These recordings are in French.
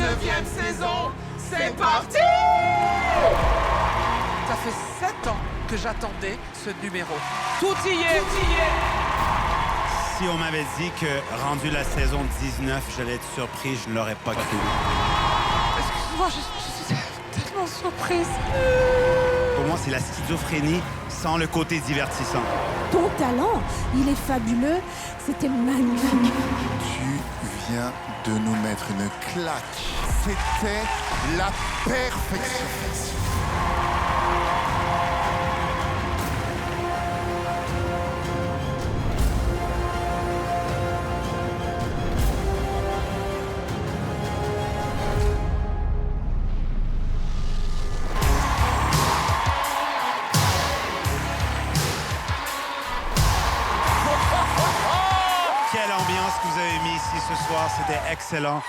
9e saison, c'est parti! Ça fait 7 ans que j'attendais ce numéro. Tout y est, tout y est! Si on m'avait dit que, rendu la saison 19, j'allais être surpris, je ne l'aurais pas cru. Excuse-moi, je suis tellement surprise. Pour moi, c'est la schizophrénie sans le côté divertissant. Ton talent, il est fabuleux. C'était magnifique. Tu viens de nous mettre une claque. C'était la perfection. Quelle ambiance que vous avez mis ici ce soir, c'était excellent.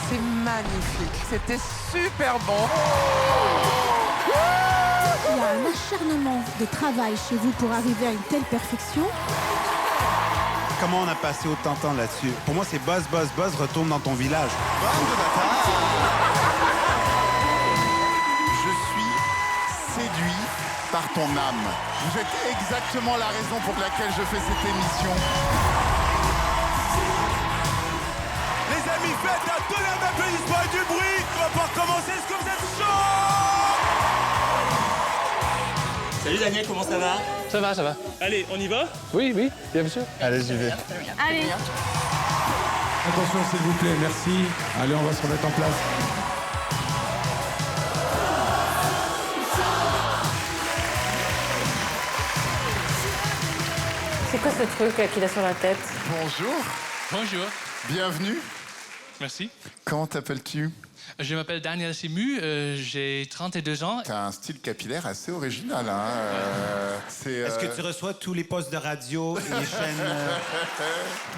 C'est magnifique, c'était super bon. Il y a un acharnement de travail chez vous pour arriver à une telle perfection. Comment on a passé autant de temps là-dessus? Pour moi, c'est buzz, buzz, buzz, retourne dans ton village. Je suis séduit par ton âme. Vous êtes exactement la raison pour laquelle je fais cette émission. Les amis, faites un tonnerre d'applaudissements et du bruit. On va pouvoir commencer. Est-ce que vous êtes chaud? Salut Daniel, comment ça va? Ça va, ça va. Allez, on y va? Oui, oui, bien sûr. Allez, j'y vais. Allez. Attention, s'il vous plaît, merci. Allez, on va se remettre en place. C'est quoi ce truc qu'il a sur la tête? Bonjour, Bonjour, bienvenue. merci. Comment t'appelles-tu? Je m'appelle Daniel Simu, j'ai 32 ans. T'as un style capillaire assez original, hein. Est-ce que tu reçois tous les postes de radio et les chaînes?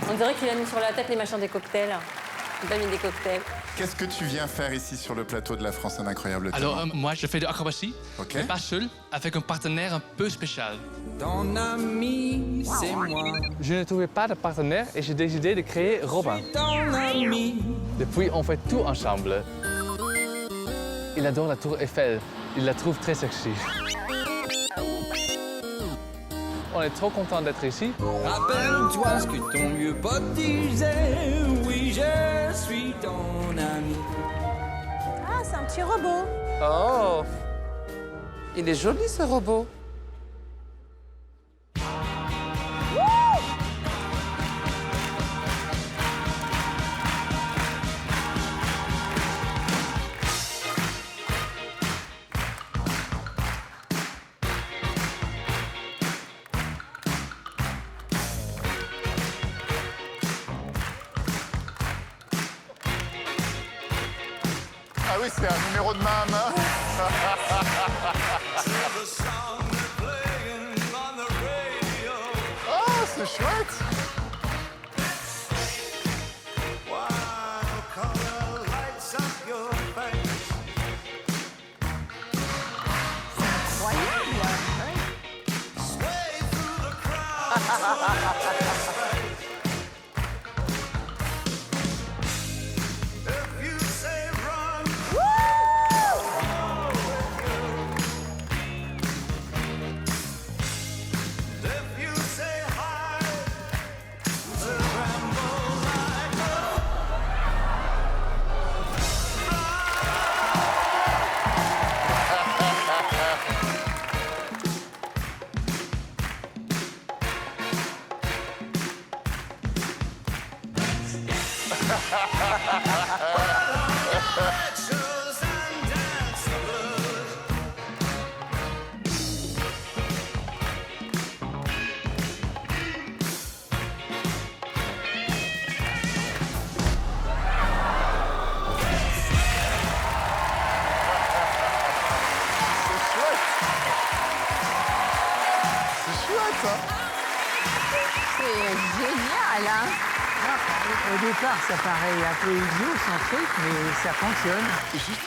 On dirait qu'il a mis sur la tête les machins des cocktails. Il a mis des cocktails. Qu'est-ce que tu viens faire ici sur le plateau de La France, un incroyable talent? Alors, moi, je fais de l'acrobatie, Ok. mais pas seul, avec un partenaire un peu spécial. Ton ami, c'est moi. Je ne trouvais pas de partenaire et j'ai décidé de créer Robin. Ton ami. Depuis, on fait tout ensemble. Il adore la tour Eiffel. Il la trouve très sexy. On est trop content d'être ici. Rappelle-toi ce que ton vieux pote disait. Oui, je suis ton ami. Ah, c'est un petit robot. Oh, il est joli ce robot. Ah oui, c'est un numéro de ma main. Oh, c'est chouette. C'est génial, hein? Au départ, ça paraît un peu idiocentrique, mais ça fonctionne. Juste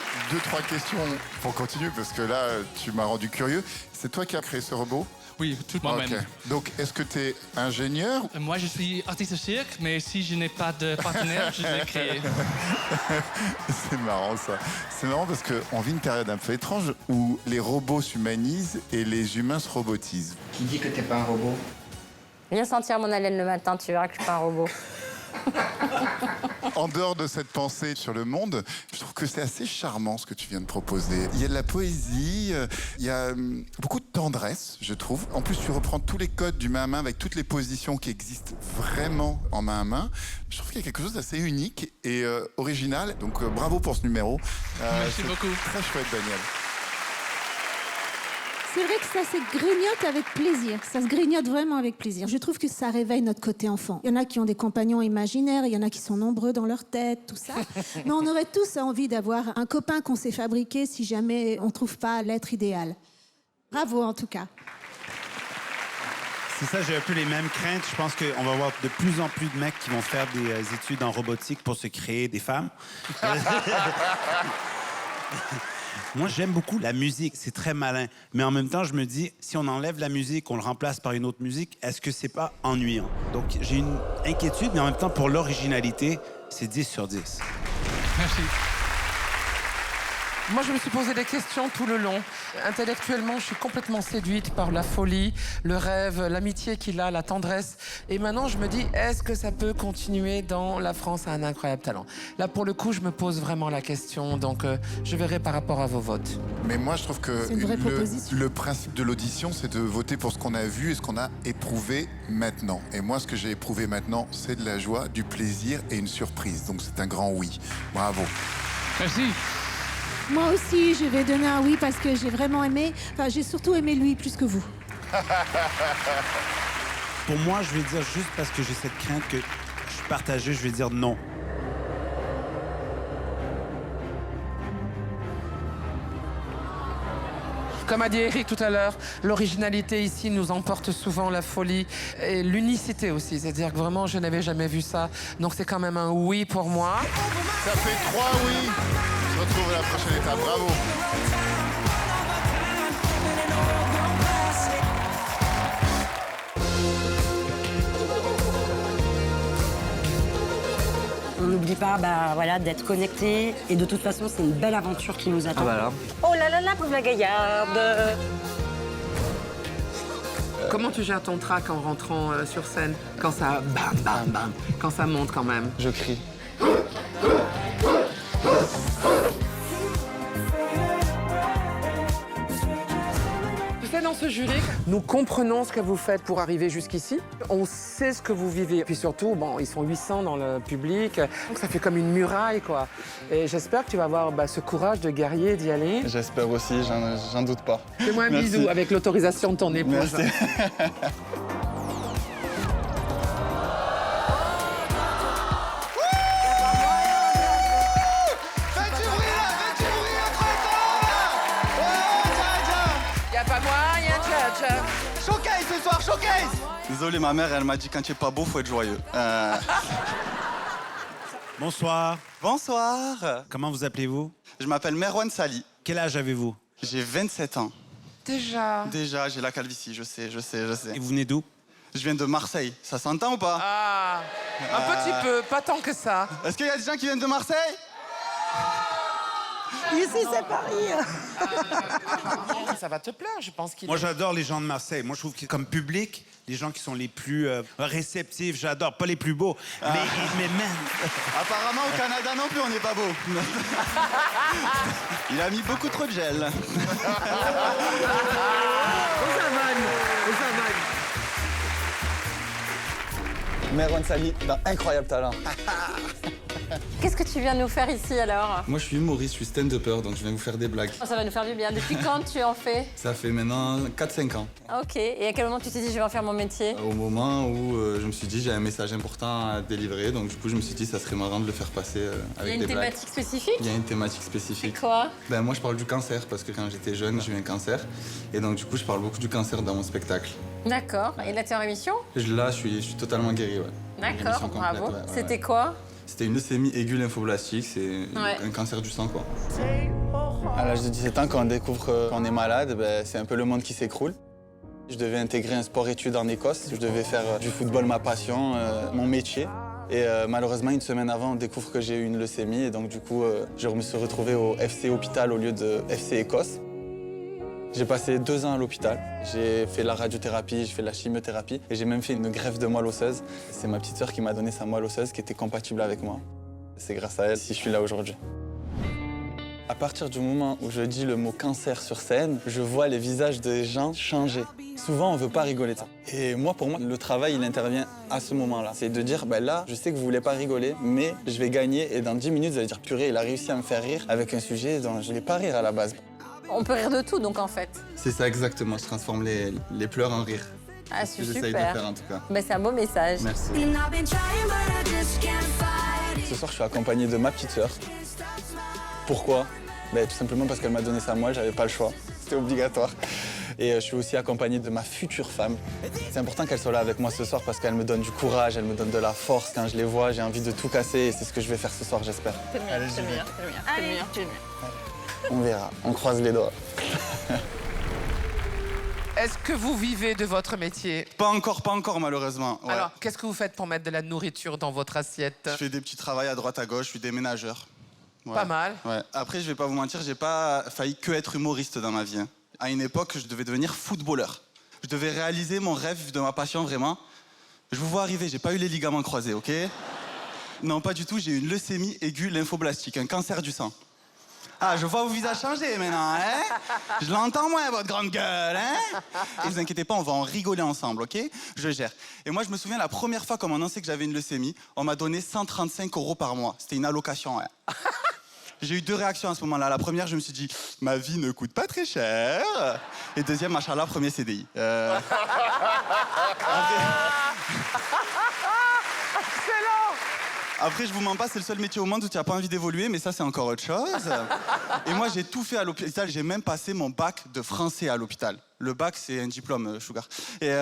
2-3 questions pour continuer, parce que là, tu m'as rendu curieux. C'est toi qui as créé ce robot? Oui, tout moi-même. Ok. Donc, est-ce que tu es ingénieur? Moi, je suis artiste de cirque, mais si je n'ai pas de partenaire, je l'ai créé. C'est marrant, ça. C'est marrant parce qu'on vit une période un peu étrange où les robots s'humanisent et les humains se robotisent. Qui dit que t'es pas un robot? Viens sentir mon haleine le matin, tu verras que je suis pas un robot. En dehors de cette pensée sur le monde, je trouve que c'est assez charmant ce que tu viens de proposer. Il y a de la poésie, il y a beaucoup de tendresse, je trouve. En plus, tu reprends tous les codes du main à main avec toutes les positions qui existent vraiment en main à main. Je trouve qu'il y a quelque chose d'assez unique et original. Donc bravo pour ce numéro. Merci beaucoup. Très chouette, Daniel. C'est vrai que ça se grignote avec plaisir. Ça se grignote vraiment avec plaisir. Je trouve que ça réveille notre côté enfant. Il y en a qui ont des compagnons imaginaires, il y en a qui sont nombreux dans leur tête, tout ça. Mais on aurait tous envie d'avoir un copain qu'on s'est fabriqué si jamais on ne trouve pas l'être idéal. Bravo en tout cas. C'est ça, j'ai un peu les mêmes craintes. Je pense qu'on va avoir de plus en plus de mecs qui vont faire des études en robotique pour se créer des femmes. Moi, j'aime beaucoup la musique, c'est très malin. Mais en même temps, je me dis, si on enlève la musique, on le remplace par une autre musique, est-ce que c'est pas ennuyant? Donc, j'ai une inquiétude, mais en même temps, pour l'originalité, c'est 10 sur 10. Merci. Moi, je me suis posé des questions tout le long. Intellectuellement, je suis complètement séduite par la folie, le rêve, l'amitié qu'il a, la tendresse. Et maintenant, je me dis, est-ce que ça peut continuer dans La France a un incroyable talent? Là, pour le coup, je me pose vraiment la question. Donc, je verrai par rapport à vos votes. Mais moi, je trouve que C'est une vraie proposition. le principe de l'audition, c'est de voter pour ce qu'on a vu et ce qu'on a éprouvé maintenant. Et moi, ce que j'ai éprouvé maintenant, c'est de la joie, du plaisir et une surprise. Donc, c'est un grand oui. Bravo. Merci. Moi aussi, je vais donner un oui parce que j'ai vraiment aimé. Enfin, j'ai surtout aimé lui plus que vous. Pour moi, je vais dire juste parce que j'ai cette crainte que je suis partagé, je vais dire non. Comme a dit Eric tout à l'heure, l'originalité ici nous emporte souvent, la folie et l'unicité aussi. C'est-à-dire que vraiment, je n'avais jamais vu ça. Donc c'est quand même un oui pour moi. Ça fait 3 oui. On se retrouve à la prochaine étape. Bravo. On n'oublie pas voilà, d'être connecté. Et de toute façon, c'est une belle aventure qui nous attend. Ah, voilà. Oh là là là, pauvre la gaillarde. Comment tu gères ton trac en rentrant sur scène? Quand ça bam, bam, bam. Quand ça monte quand même. Je crie. Tu sais, dans ce jury, nous comprenons ce que vous faites pour arriver jusqu'ici. On sait ce que vous vivez. Puis surtout, bon, ils sont 800 dans le public. Donc ça fait comme une muraille, quoi. Et j'espère que tu vas avoir ce courage de guerrier d'y aller. J'espère aussi, j'en doute pas. Fais-moi un Merci. bisou avec l'autorisation de ton épouse. Merci. Showcase ce soir, showcase! Désolé, ma mère, elle m'a dit quand tu es pas beau, faut être joyeux. Bonsoir. Bonsoir. Comment vous appelez-vous? Je m'appelle Merwan Sali. Quel âge avez-vous? J'ai 27 ans. Déjà. Déjà, j'ai la calvitie, je sais. Et vous venez d'où? Je viens de Marseille. Ça s'entend ou pas? Ah, un petit peu, pas tant que ça. Est-ce qu'il y a des gens qui viennent de Marseille? Ici, c'est Paris. Ça va te plaire, je pense qu'il Moi, j'adore les gens de Marseille. Moi, je trouve que comme public, les gens qui sont les plus réceptifs, j'adore. Pas les plus beaux, mais même... Apparemment, au Canada non plus, on n'est pas beau. Il a mis beaucoup trop de gel. Merwan Sali, d'un incroyable talent. Qu'est-ce que tu viens nous faire ici alors? Moi, je suis humoriste, je suis stand-upper, donc je viens vous faire des blagues. Oh, ça va nous faire du bien. Depuis quand tu en fais? Ça fait maintenant 4-5 ans. Ok. Et à quel moment tu t'es dit je vais en faire mon métier? Au moment où je me suis dit j'ai un message important à délivrer, donc du coup je me suis dit ça serait marrant de le faire passer Il y a avec une des blagues. thématique spécifique? Il y a une thématique spécifique. C'est quoi? Ben moi je parle du cancer parce que quand j'étais jeune j'ai eu un cancer et donc du coup je parle beaucoup du cancer dans mon spectacle. D'accord. Et là, t'es en rémission? Là je suis totalement guéri, ouais. D'accord, Rémission complète, bravo. ouais, ouais, C'était ouais. quoi? C'était une leucémie aiguë lymphoblastique, c'est un cancer du sang quoi. À l'âge de 17 ans, quand on découvre qu'on est malade, ben, c'est un peu le monde qui s'écroule. Je devais intégrer un sport-études en Écosse. Je devais faire du football ma passion, mon métier. Et malheureusement, une semaine avant, on découvre que j'ai eu une leucémie. Et donc, du coup, je me suis retrouvé au FC Hôpital au lieu de FC Écosse. J'ai passé 2 ans à l'hôpital. J'ai fait la radiothérapie, j'ai fait la chimiothérapie. Et j'ai même fait une greffe de moelle osseuse. C'est ma petite sœur qui m'a donné sa moelle osseuse qui était compatible avec moi. C'est grâce à elle si je suis là aujourd'hui. À partir du moment où je dis le mot cancer sur scène, je vois les visages des gens changer. Souvent, on ne veut pas rigoler de ça. Et moi, pour moi, le travail, il intervient à ce moment-là. C'est de dire, ben là, je sais que vous ne voulez pas rigoler, mais je vais gagner. Et dans 10 minutes, vous allez dire, purée, il a réussi à me faire rire avec un sujet dont je ne vais pas rire à la base. On peut rire de tout, donc, en fait. C'est ça exactement, je transforme les pleurs en rire. Ah, C'est c'est ce que j'essaye de super. faire, en tout cas. Ben, c'est un beau message. Merci. Ce soir, je suis accompagné de ma petite sœur. Pourquoi? Ben, tout simplement parce qu'elle m'a donné sa moelle, j'avais pas le choix. C'était obligatoire. Et je suis aussi accompagné de ma future femme. C'est important qu'elle soit là avec moi ce soir parce qu'elle me donne du courage, elle me donne de la force. Quand je les vois, j'ai envie de tout casser et c'est ce que je vais faire ce soir, j'espère. C'est le meilleur, c'est le meilleur, c'est le meilleur, c'est le meilleur, c'est le meilleur. On verra, on croise les doigts. Est-ce que vous vivez de votre métier? Pas encore malheureusement. Ouais. Alors, qu'est-ce que vous faites pour mettre de la nourriture dans votre assiette? Je fais des petits travails à droite à gauche, je suis déménageur. Ouais. Pas mal. Ouais. Après, je vais pas vous mentir, j'ai pas failli que être humoriste dans ma vie. Hein. À une époque, je devais devenir footballeur. Je devais réaliser mon rêve de ma passion, vraiment. Je vous vois arriver, j'ai pas eu les ligaments croisés, ok? Non, pas du tout, j'ai eu une leucémie aiguë lymphoblastique, un cancer du sang. Ah, je vois vos visages changer maintenant, hein? Je l'entends moins, votre grande gueule, hein? Et vous inquiétez pas, on va en rigoler ensemble, ok? Je gère. Et moi, je me souviens, la première fois qu'on m'a annoncé que j'avais une leucémie, on m'a donné 135 € par mois. C'était une allocation, hein? J'ai eu 2 réactions à ce moment-là. La première, je me suis dit, ma vie ne coûte pas très cher. Et deuxième, machallah, premier CDI. Après, je vous mens pas, c'est le seul métier au monde où tu n'as pas envie d'évoluer, mais ça, c'est encore autre chose. Et moi, j'ai tout fait à l'hôpital. J'ai même passé mon bac de français à l'hôpital. Le bac, c'est un diplôme, Sugar. Et je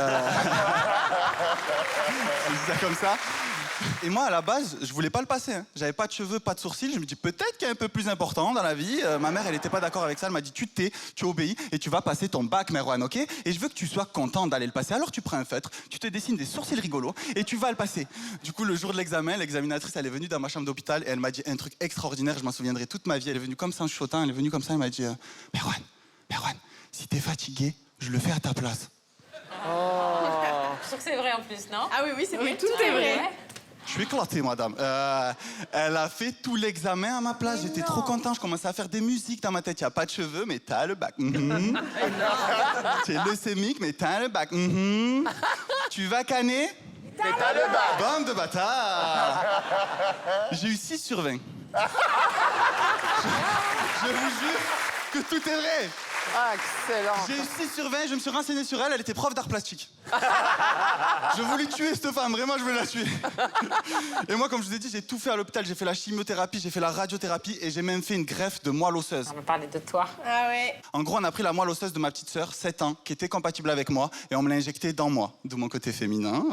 dis ça comme ça. Et moi, à la base, je voulais pas le passer. Hein. J'avais pas de cheveux, pas de sourcils. Je me dis peut-être qu'il y a un peu plus important dans la vie. Ma mère, elle était pas d'accord avec ça. Elle m'a dit tu te tais, tu obéis et tu vas passer ton bac, Merwan, ok? Et je veux que tu sois content d'aller le passer. Alors tu prends un feutre, tu te dessines des sourcils rigolos et tu vas le passer. Du coup, le jour de l'examen, l'examinatrice, elle est venue dans ma chambre d'hôpital et elle m'a dit un truc extraordinaire. Je m'en souviendrai toute ma vie. Elle est venue comme ça en chuchotant. Elle est venue comme ça. Elle m'a dit Merwan, si t'es fatigué, je le fais à ta place. Oh. Je suis sûre que c'est vrai en plus, non? Ah oui, c'est vrai. Tout est vrai. Je suis éclaté, madame. Elle a fait tout l'examen à ma place. J'étais trop content. Je commençais à faire des musiques dans ma tête. Il n'y a pas de cheveux, mais t'as le bac. Tu es leucémique, mais t'as le bac. Tu vas canner? Mais t'as le bac. Bande de bâtards. J'ai eu 6 sur 20. Je vous jure que tout est vrai. Ah, excellent. J'ai eu 6 sur 20, je me suis renseigné sur elle, elle était prof d'art plastique. Je voulais tuer cette femme, vraiment, je voulais la tuer. Et moi, comme je vous ai dit, j'ai tout fait à l'hôpital. J'ai fait la chimiothérapie, j'ai fait la radiothérapie et j'ai même fait une greffe de moelle osseuse. On va parler de toi. Ah ouais. En gros, on a pris la moelle osseuse de ma petite sœur, 7 ans, qui était compatible avec moi, et on me l'a injectée dans moi, de mon côté féminin.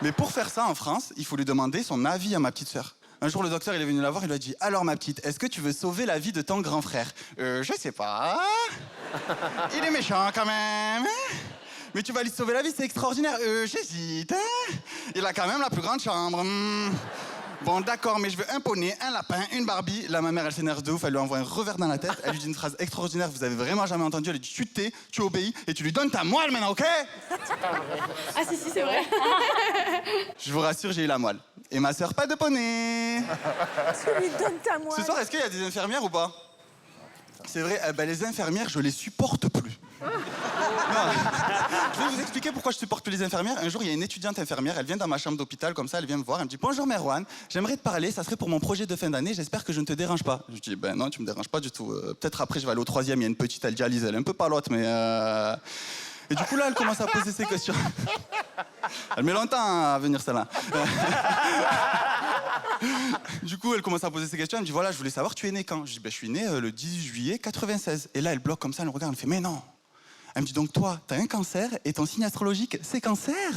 Mais pour faire ça en France, il faut lui demander son avis à ma petite sœur. Un jour, le docteur, il est venu la voir, il lui a dit « Alors, ma petite, est-ce que tu veux sauver la vie de ton grand frère ?»« Je sais pas. Il est méchant, quand même. Mais tu vas lui sauver la vie, c'est extraordinaire. J'hésite. Il a quand même la plus grande chambre. Bon, d'accord, mais je veux un poney, un lapin, une Barbie. » Là, ma mère, elle s'énerve de ouf, elle lui envoie un revers dans la tête. Elle lui dit une phrase extraordinaire, vous avez vraiment jamais entendu. Elle lui dit « Tu te tais, tu obéis, et tu lui donnes ta moelle maintenant, ok ?» Ah si, c'est vrai. Je vous rassure, j'ai eu la moelle. Et ma sœur, pas de poney. Tu lui donnes ta moelle. Ce soir, est-ce qu'il y a des infirmières ou pas? C'est vrai, les infirmières, je les supporte plus. Non. Je vais vous expliquer pourquoi je supporte plus les infirmières. Un jour, il y a une étudiante infirmière, elle vient dans ma chambre d'hôpital, comme ça, elle vient me voir, elle me dit « Bonjour Merwan, j'aimerais te parler, ça serait pour mon projet de fin d'année, j'espère que je ne te dérange pas. » Je dis « Ben non, tu me déranges pas du tout. Peut-être après, je vais aller au 3e, il y a une petite, elle dialyse, elle est un peu palote, mais... Et du coup, là, elle commence à poser ses questions. Elle met longtemps à venir, celle-là. Du coup, elle commence à poser ses questions. Elle me dit, voilà, je voulais savoir, tu es né quand? Je dis, ben, je suis né le 10 juillet 96. Et là, elle bloque comme ça, elle me regarde, elle me fait, mais non. Elle me dit, donc toi, t'as un cancer et ton signe astrologique, c'est cancer.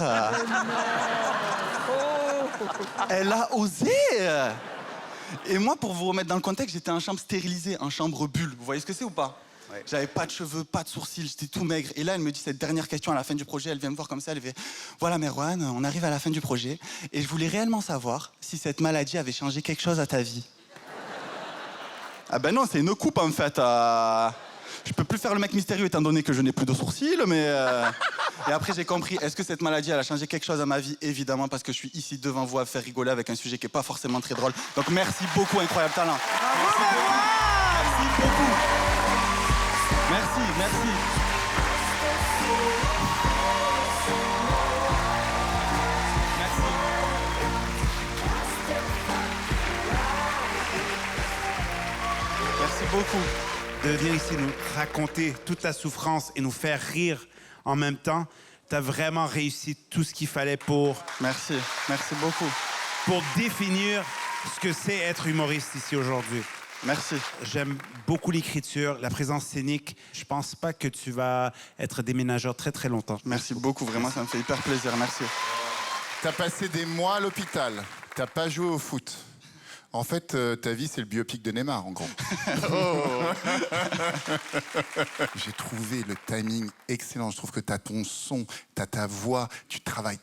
Elle a osé. Et moi, pour vous remettre dans le contexte, j'étais en chambre stérilisée, en chambre bulle. Vous voyez ce que c'est ou pas? Ouais. J'avais pas de cheveux, pas de sourcils, j'étais tout maigre. Et là, elle me dit cette dernière question à la fin du projet. Elle vient me voir comme ça, elle fait « Voilà, Merwan, on arrive à la fin du projet. Et je voulais réellement savoir si cette maladie avait changé quelque chose à ta vie. » Ah ben non, c'est une coupe, en fait. Je peux plus faire le mec mystérieux étant donné que je n'ai plus de sourcils, mais... Et après, j'ai compris, est-ce que cette maladie, elle a changé quelque chose à ma vie? Évidemment, parce que je suis ici devant vous à faire rigoler avec un sujet qui n'est pas forcément très drôle. Donc merci beaucoup, incroyable talent. Bravo, merci beaucoup. Merci, merci. Merci. Merci beaucoup de venir ici nous raconter toute la souffrance et nous faire rire en même temps. Tu as vraiment réussi tout ce qu'il fallait pour... Merci, merci beaucoup. Pour définir ce que c'est être humoriste ici aujourd'hui. Merci. J'aime beaucoup l'écriture, la présence scénique. Je pense pas que tu vas être déménageur très très longtemps. Merci beaucoup, vraiment, ça me fait hyper plaisir, merci. T'as passé des mois à l'hôpital, t'as pas joué au foot. En fait, ta vie, c'est le biopic de Neymar, en gros. J'ai trouvé le timing excellent. Je trouve que t'as ton son, t'as ta voix, tu travailles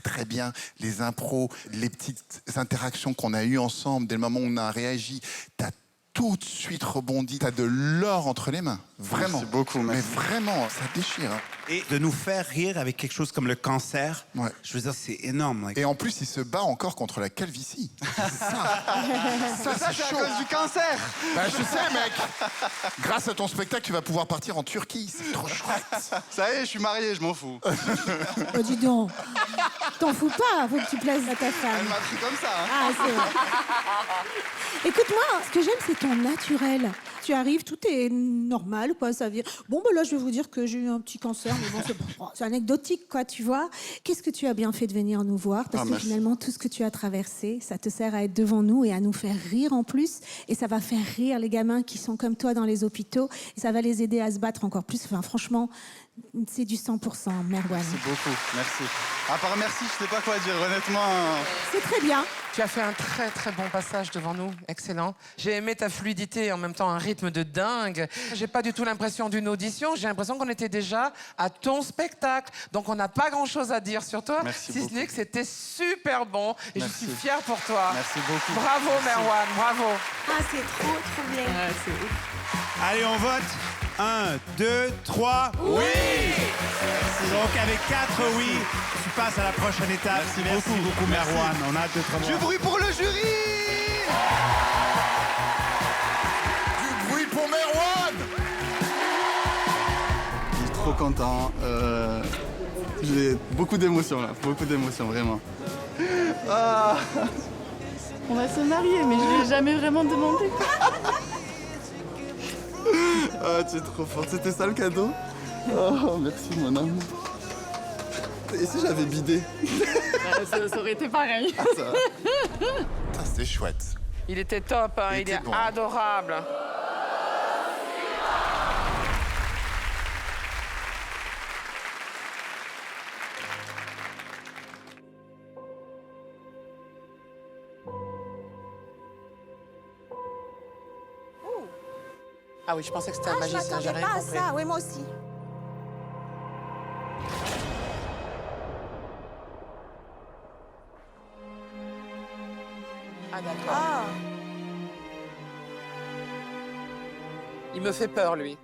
très bien. Les impros, les petites interactions qu'on a eues ensemble, dès le moment où on a réagi, t'as tout de suite rebondi. T'as de l'or entre les mains, vraiment. Merci beaucoup, merci. Mais vraiment, ça déchire. Hein. Et de nous faire rire avec quelque chose comme le cancer, ouais. Je veux dire, c'est énorme. Et en plus, il se bat encore contre la calvitie. Ça c'est chaud. À cause du cancer. Bah, je sais, mec. Grâce à ton spectacle, tu vas pouvoir partir en Turquie. C'est trop chouette. Ça y est, je suis marié, je m'en fous. Oh, dis donc. T'en fous pas, faut que tu plaises à ta femme. Elle m'a pris comme ça. Hein. Ah, c'est vrai. Écoute-moi, ce que j'aime, c'est ton naturel. Tu arrives, tout est normal, quoi. Ça vient. Bon, ben là, je vais vous dire que j'ai eu un petit cancer, mais bon, c'est anecdotique, quoi, tu vois. Qu'est-ce que tu as bien fait de venir nous voir? Parce que finalement, tout ce que tu as traversé, ça te sert à être devant nous et à nous faire rire en plus. Et ça va faire rire les gamins qui sont comme toi dans les hôpitaux. Et ça va les aider à se battre encore plus. Enfin, franchement, c'est du 100%, Merwan. Merci beaucoup, merci. À part merci, je sais pas quoi dire, honnêtement. C'est très bien. Tu as fait un très bon passage devant nous, excellent. J'ai aimé ta fluidité et en même temps un rythme de dingue. J'ai pas du tout l'impression d'une audition, j'ai l'impression qu'on était déjà à ton spectacle. Donc on n'a pas grand-chose à dire sur toi, merci si beaucoup. ce n'est que c'était super bon et merci. je suis fière pour toi. Merci beaucoup. Bravo merci. Merwan, bravo. Ah, c'est trop bien. Ouais, c'est ouf. Allez, on vote. 1, 2, 3. Oui! Donc, avec 4 oui, tu passes à la prochaine étape. Merci beaucoup, Merwan. On a hâte de te revoir. Du bruit pour le jury! Du bruit pour Merwan! Je suis trop content. J'ai beaucoup d'émotions, là. Beaucoup d'émotions, vraiment. Ah. On va se marier, mais je lui ai jamais vraiment demandé. Ah, tu es trop forte. C'était ça le cadeau? Oh, merci, mon amour. Et si j'avais bidé? Ça aurait été pareil. Ah, ça... C'était chouette. Il était top, hein, il est bon. adorable. Ah oui, je pensais que c'était un magicien, j'ai rien compris. Ça, oui, moi aussi. Ah d'accord. Il me fait peur, lui.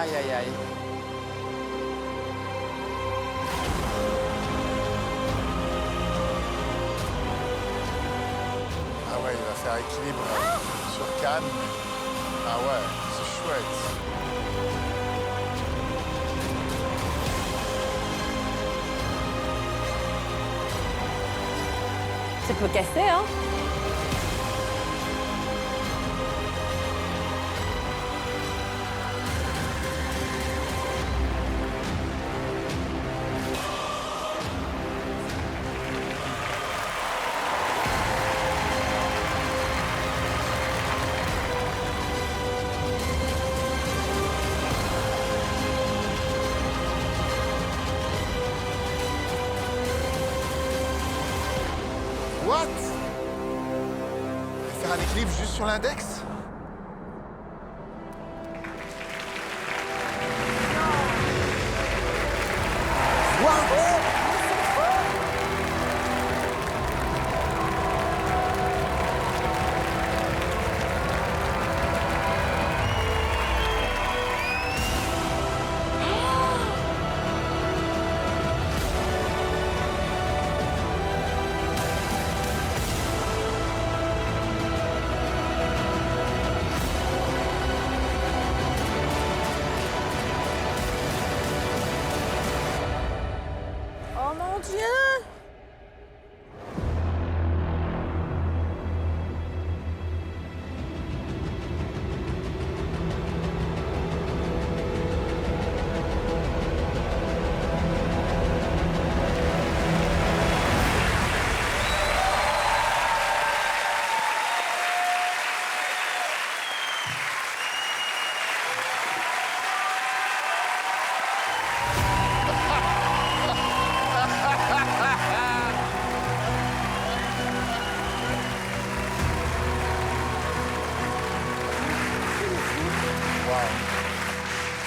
Aïe, aïe, aïe. Ah ouais, il va faire équilibre sur Cannes. Ah ouais, c'est chouette. Ça peut casser, hein? What? Faire un équilibre juste sur l'index? Oh mon Dieu!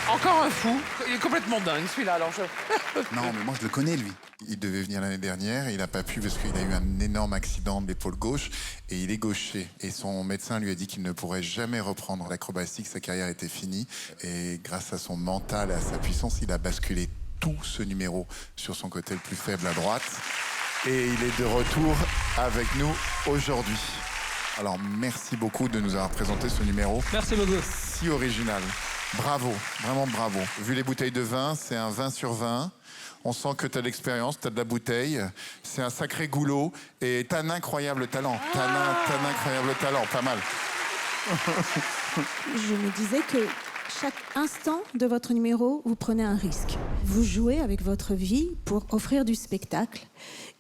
Encore un fou. Il est complètement dingue, celui-là. Alors Non, mais moi je le connais, lui. Il devait venir l'année dernière, il n'a pas pu parce qu'il a eu un énorme accident de l'épaule gauche et il est gaucher. Et son médecin lui a dit qu'il ne pourrait jamais reprendre l'acrobatie, que sa carrière était finie. Et grâce à son mental et à sa puissance, il a basculé tout ce numéro sur son côté le plus faible à droite. Et il est de retour avec nous aujourd'hui. Alors merci beaucoup de nous avoir présenté ce numéro. Merci beaucoup. Si original. Bravo, vraiment bravo. Vu les bouteilles de vin, c'est un 20 sur 20. On sent que tu as de l'expérience, tu as de la bouteille. C'est un sacré goulot et tu as un incroyable talent. Tu as un incroyable talent, pas mal. Je me disais que chaque instant de votre numéro, vous prenez un risque. Vous jouez avec votre vie pour offrir du spectacle.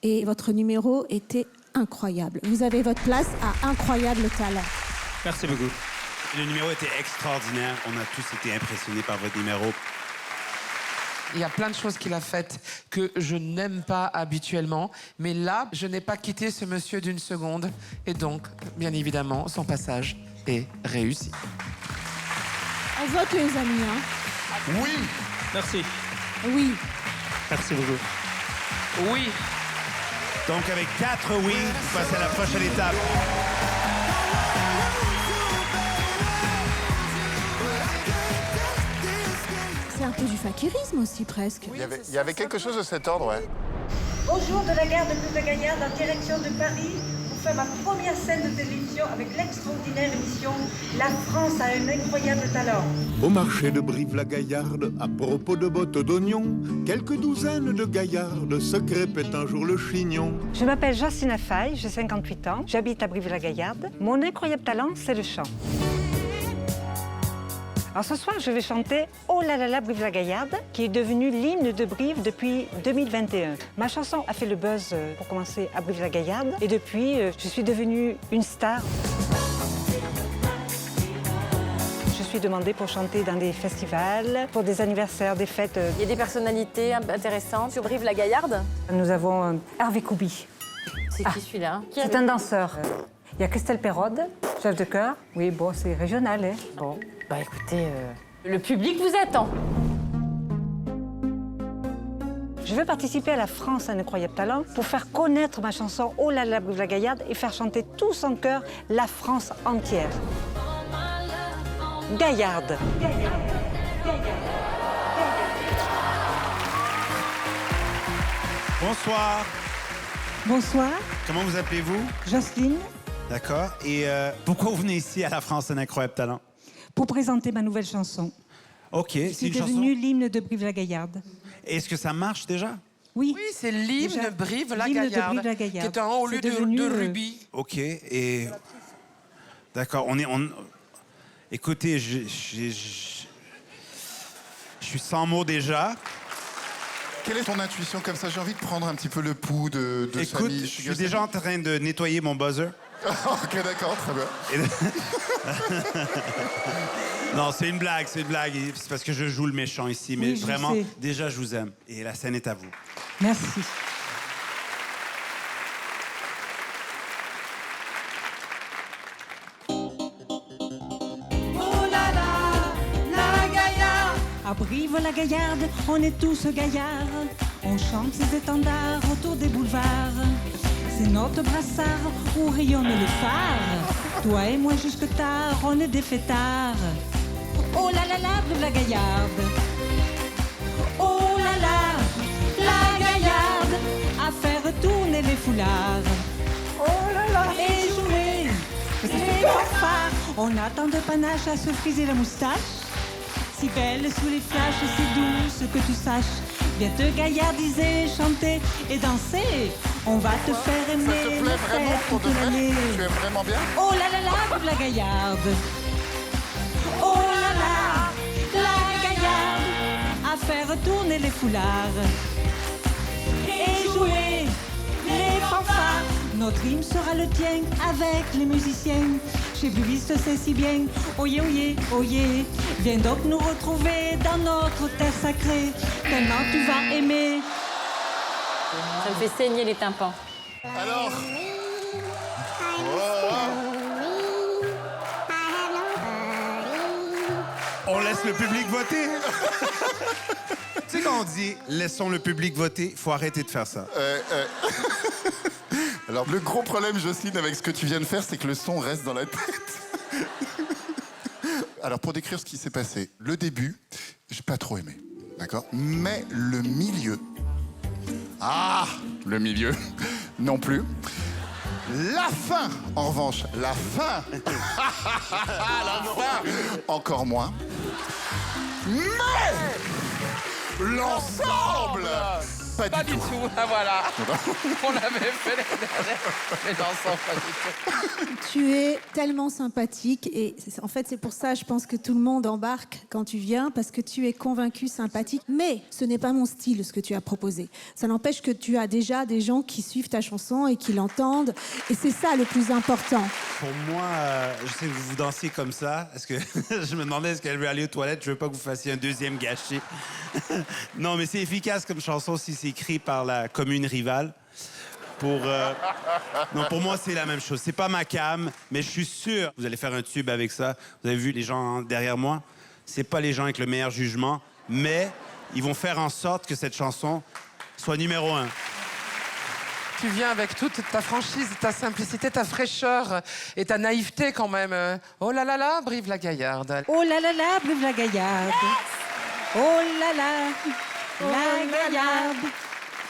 Et votre numéro était incroyable. Vous avez votre place à incroyable talent. Merci beaucoup. Le numéro était extraordinaire. On a tous été impressionnés par votre numéro. Il y a plein de choses qu'il a faites que je n'aime pas habituellement. Mais là, je n'ai pas quitté ce monsieur d'une seconde. Et donc, bien évidemment, son passage est réussi. On vote les amis, hein? Oui. Merci. Oui. Merci beaucoup. Oui. Donc, avec 4 oui, vous passez à la prochaine étape. C'est un peu du fakirisme aussi, presque. Il y avait quelque chose de cet ordre, ouais. Au jour de la gare de Brive-la-Gaillarde en direction de Paris, pour faire ma première scène de télévision avec l'extraordinaire émission La France a un incroyable talent. Au marché de Brive-la-Gaillarde, à propos de bottes d'oignons, quelques douzaines de gaillardes se crêpaient un jour le chignon. Je m'appelle Jacina Faye, j'ai 58 ans, j'habite à Brive-la-Gaillarde. Mon incroyable talent, c'est le chant. Alors ce soir, je vais chanter Oh là là là Brive-la-Gaillarde, qui est devenu l'hymne de Brive depuis 2021. Ma chanson a fait le buzz pour commencer à Brive-la-Gaillarde et depuis, je suis devenue une star. Je suis demandée pour chanter dans des festivals, pour des anniversaires, des fêtes. Il y a des personnalités intéressantes sur Brive-la-Gaillarde. Nous avons Hervé Koubi. C'est qui celui-là? C'est un danseur. Il y a Christelle Perrode, chef de chœur. Oui, bon, c'est régional, hein. Bon, bah écoutez, le public vous attend. Je veux participer à la France a un incroyable talent pour faire connaître ma chanson Oh là là Brive-la-Gaillarde et faire chanter tous en chœur la France entière. Gaillarde. Gaillarde. Gaillarde. Bonsoir. Bonsoir, Comment vous appelez-vous? Jocelyne, D'accord. Et pourquoi vous venez ici à la France, un incroyable talent? pour présenter ma nouvelle chanson. OK, c'est C'est une chanson. devenu l'hymne de Brive-la-Gaillarde. Est-ce que ça marche déjà? Oui. Oui, c'est l'hymne Déjà, Brive-la-Gaillarde, l'hymne de Brive-la-Gaillarde. qui est un haut lieu C'est devenu, de rubis. OK. Et d'accord. Écoutez, je suis sans mots déjà. Quelle est ton intuition comme ça? J'ai envie de prendre un petit peu le pouls de Écoute, Samy. je suis déjà en train de nettoyer mon buzzer. Ok, d'accord, très bien. Non, c'est une blague, c'est une blague. C'est parce que je joue le méchant ici. Mais Oui, je vraiment, sais. déjà, je vous aime. Et la scène est à vous. Merci. À Brive-la-Gaillarde, on est tous gaillards. On chante les étendards autour des boulevards. C'est notre brassard où rayonnent les phares. Toi et moi jusque tard, on est des fêtards. Oh là là là, Brive-la-Gaillarde. Oh là là, la Gaillarde. À faire tourner les foulards. Oh là là, et jouer les fanfares. On a tant de panache à se friser la moustache. Si belle sous les flashs, c'est douce que tu saches. Viens te gaillardiser, chanter et danser. On va te faire aimer. Ça te plaît la vraiment fête pour de toute vrai? l'année. Tu aimes vraiment bien? Oh là là là, vive la Gaillarde. Oh là là, la Gaillarde. À faire tourner les foulards. Et jouer les fanfares. Notre hymne sera le tien avec les musiciens. Chez Buviste, c'est si bien. Oyez, oyez, oyez. Viens donc nous retrouver dans notre terre sacrée. Tellement tu vas aimer. Ça me fait saigner les tympans. Alors On laisse le public voter. Tu sais, quand on dit « laissons le public voter », il faut arrêter de faire ça. Alors, le gros problème, Jocelyne, avec ce que tu viens de faire, c'est que le son reste dans la tête. Alors, pour décrire ce qui s'est passé, le début, j'ai pas trop aimé, d'accord? Mais le milieu... Ah, le milieu, non plus. La fin, en revanche, la fin... la fin, encore moins. Mais l'ensemble, pas du tout. Ah, voilà. On l'avait fait l'année dernière, mais l'ensemble, pas du tout. Tu es tellement sympathique et en fait c'est pour ça je pense que tout le monde embarque quand tu viens parce que tu es convaincu, sympathique. Mais ce n'est pas mon style ce que tu as proposé. Ça n'empêche que tu as déjà des gens qui suivent ta chanson et qui l'entendent et c'est ça le plus important. Pour moi, je sais que vous dansez comme ça. Est-ce que je me demandais est-ce qu'elle veut aller aux toilettes? Je veux pas que vous fassiez un deuxième gâchis. Non, mais c'est efficace comme chanson si c'est écrit par la commune rivale. Non, pour moi, c'est la même chose. C'est pas ma cam, mais je suis sûr que vous allez faire un tube avec ça. Vous avez vu les gens derrière moi? C'est pas les gens avec le meilleur jugement, mais ils vont faire en sorte que cette chanson soit numéro 1. Tu viens avec toute ta franchise, ta simplicité, ta fraîcheur et ta naïveté quand même. Oh là là là, Brive-la-Gaillarde. Oh là là là, Brive-la-Gaillarde. Oh là là, la Gaillarde.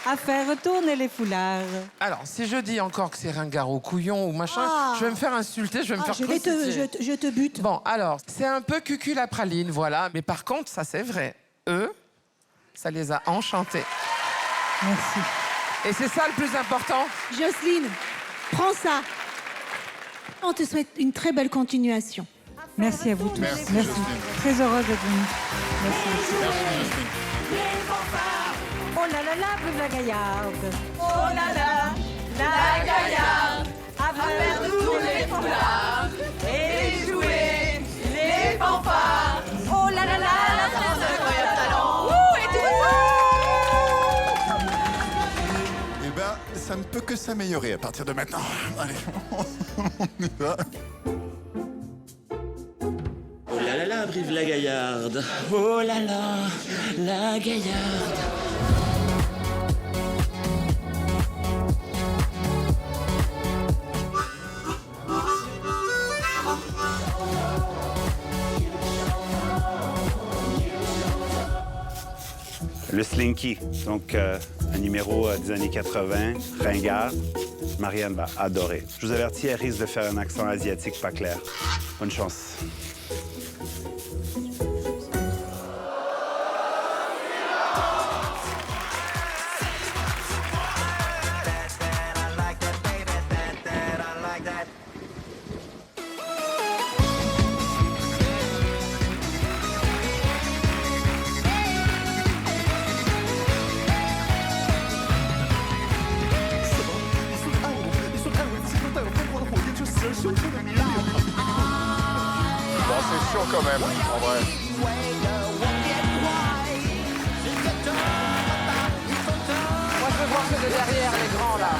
À faire tourner les foulards. Alors, si je dis encore que c'est ringard ou couillon ou machin, je vais me faire insulter, je vais me faire crucifier. Je te bute. Bon, alors, c'est un peu cucul la praline, voilà. Mais par contre, ça c'est vrai. Eux, ça les a enchantés. Merci. Et c'est ça le plus important. Jocelyne, prends ça. On te souhaite une très belle continuation. Merci à vous tous. Merci, Merci. Jocelyne. Très heureuse d'être venue. Merci. Merci, Jocelyne. Oh là là là, Brive-la-Gaillarde. Oh là là, la Gaillarde, à faire de tous les foulards et jouer les fanfares. Oh là là là, La France a incroyable talent. Eh ben, ça ne peut que s'améliorer à partir de maintenant. Allez, on y va. Oh là là là, Brive-la-Gaillarde. Oh là là, la Gaillarde. Le slinky, donc Un numéro des années 80, ringard. Marianne va adorer. Je vous avertis, elle risque de faire un accent asiatique pas clair. Bonne chance. Bon, c'est chaud quand même, en vrai. Moi, je veux voir ceux de derrière, les grands, là.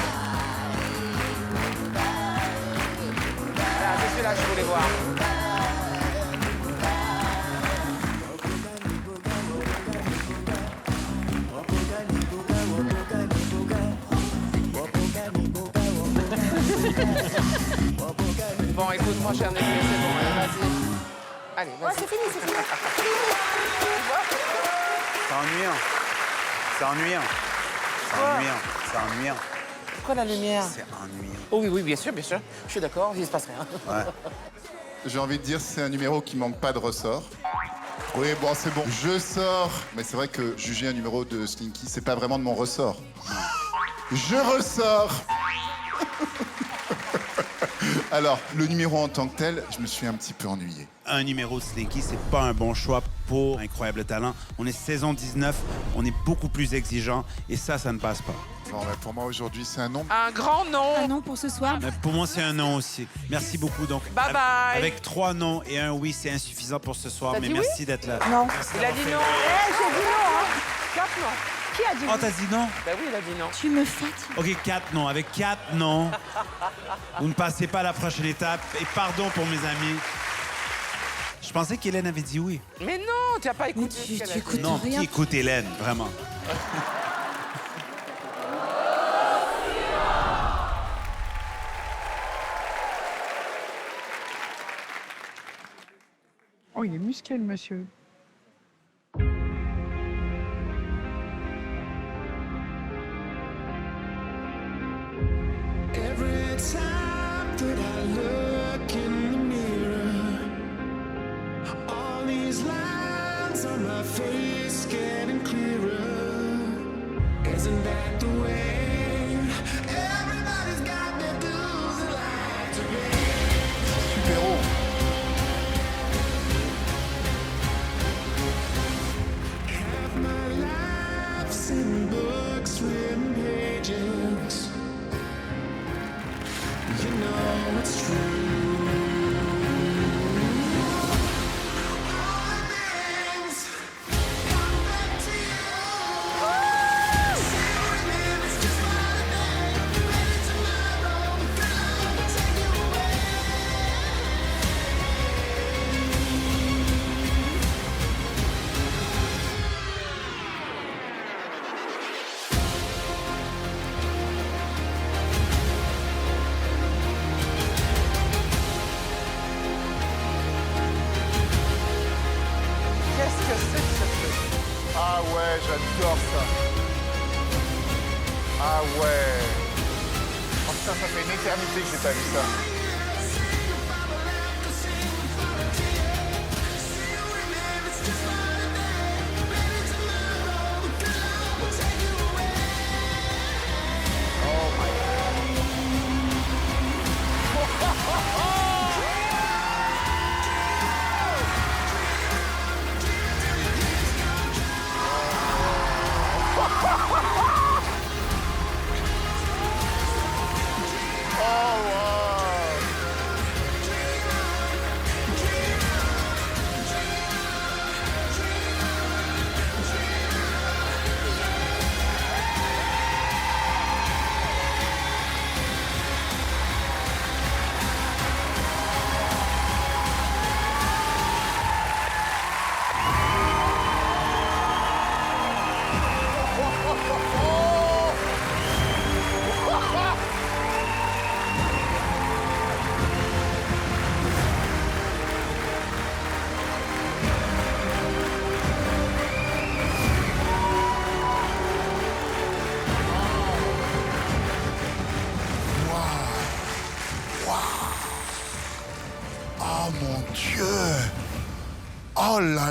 Voilà, c'est celui-là que je voulais voir. Bon, écoute, moi, je suis un aiguille, c'est bon, allez, vas-y. Allez, vas-y. Ouais, c'est fini, c'est fini. C'est ennuyant. C'est ennuyant. C'est ennuyant. C'est ennuyant. Pourquoi la lumière? C'est ennuyant. Oh oui, oui, bien sûr, bien sûr. Je suis d'accord, il se passe rien. Ouais. J'ai envie de dire, c'est un numéro qui manque pas de ressort. Oui, bon, c'est bon. Je sors. Mais c'est vrai que juger un numéro de Slinky, c'est pas vraiment de mon ressort. Je ressors. Alors, le numéro en tant que tel, je me suis un petit peu ennuyé. Un numéro de Slinky, c'est pas un bon choix pour Incroyable Talent. On est saison 19, on est beaucoup plus exigeant et ça ne passe pas. Bon, bah, pour moi, aujourd'hui, c'est un non. Un grand non. Un non pour ce soir. Mais pour moi, c'est un non aussi. Merci beaucoup. Donc, Bye bye. Avec 3 non et un oui, c'est insuffisant pour ce soir. T'as Mais dit merci oui? d'être là. Non. Merci Il a d'avoir dit fait- non. J'ai dit non, hein. 4 non. Qui a dit Oh, t'as dit non? Ben oui, il a dit non. Tu me fatigues. OK, 4 non. Avec 4 non, vous ne passez pas à la prochaine étape. Et pardon pour mes amis. Je pensais qu'Hélène avait dit oui. Mais non, tu n'as pas écouté. tu ce qu'elle a dit. écoutes Non, rien. qui écoute Hélène, vraiment? Oh, il est musclé, le monsieur. Every time that I look in the mirror, all these lines on my face getting clearer. Isn't that the way? Everybody's got their dues and life to pay. Super haut. Half my life's in books, written pages. You know it's true. All things come back to you. Say when it's just one day, maybe tomorrow could take you away. Qu'est-ce que c'est que ce truc? Ah ouais, j'adore ça. Ah ouais. Oh putain, ça fait une éternité que j'ai pas vu ça. Oh wow.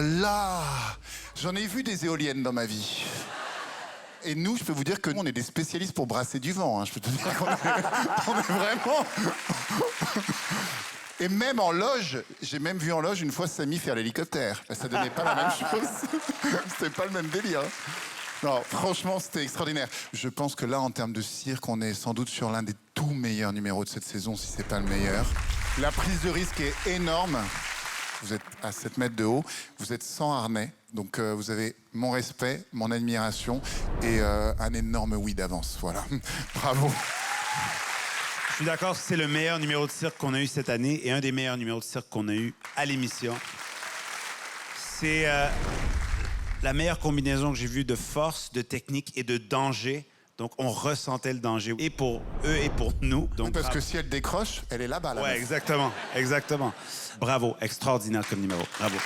là là! J'en ai vu des éoliennes dans ma vie. Et nous, je peux vous dire que nous, on est des spécialistes pour brasser du vent. Hein. Je peux te dire qu'on est vraiment... Et même en loge, j'ai même vu en loge une fois Samy faire l'hélicoptère. Ça donnait pas la même chose. C'était pas le même délire. Non, franchement, c'était extraordinaire. Je pense que là, en termes de cirque, on est sans doute sur l'un des tout meilleurs numéros de cette saison, si c'est pas le meilleur. La prise de risque est énorme. Vous êtes à 7 mètres de haut, vous êtes sans harnais, donc vous avez mon respect, mon admiration et un énorme oui d'avance. Voilà, bravo. Je suis d'accord, c'est le meilleur numéro de cirque qu'on a eu cette année et un des meilleurs numéros de cirque qu'on a eu à l'émission. C'est la meilleure combinaison que j'ai vue de force, de technique et de danger. Donc, on ressentait le danger, et pour eux et pour nous. Donc, parce que si elle décroche, elle est là-bas. Ouais, exactement, exactement. Bravo, extraordinaire comme numéro. Bravo.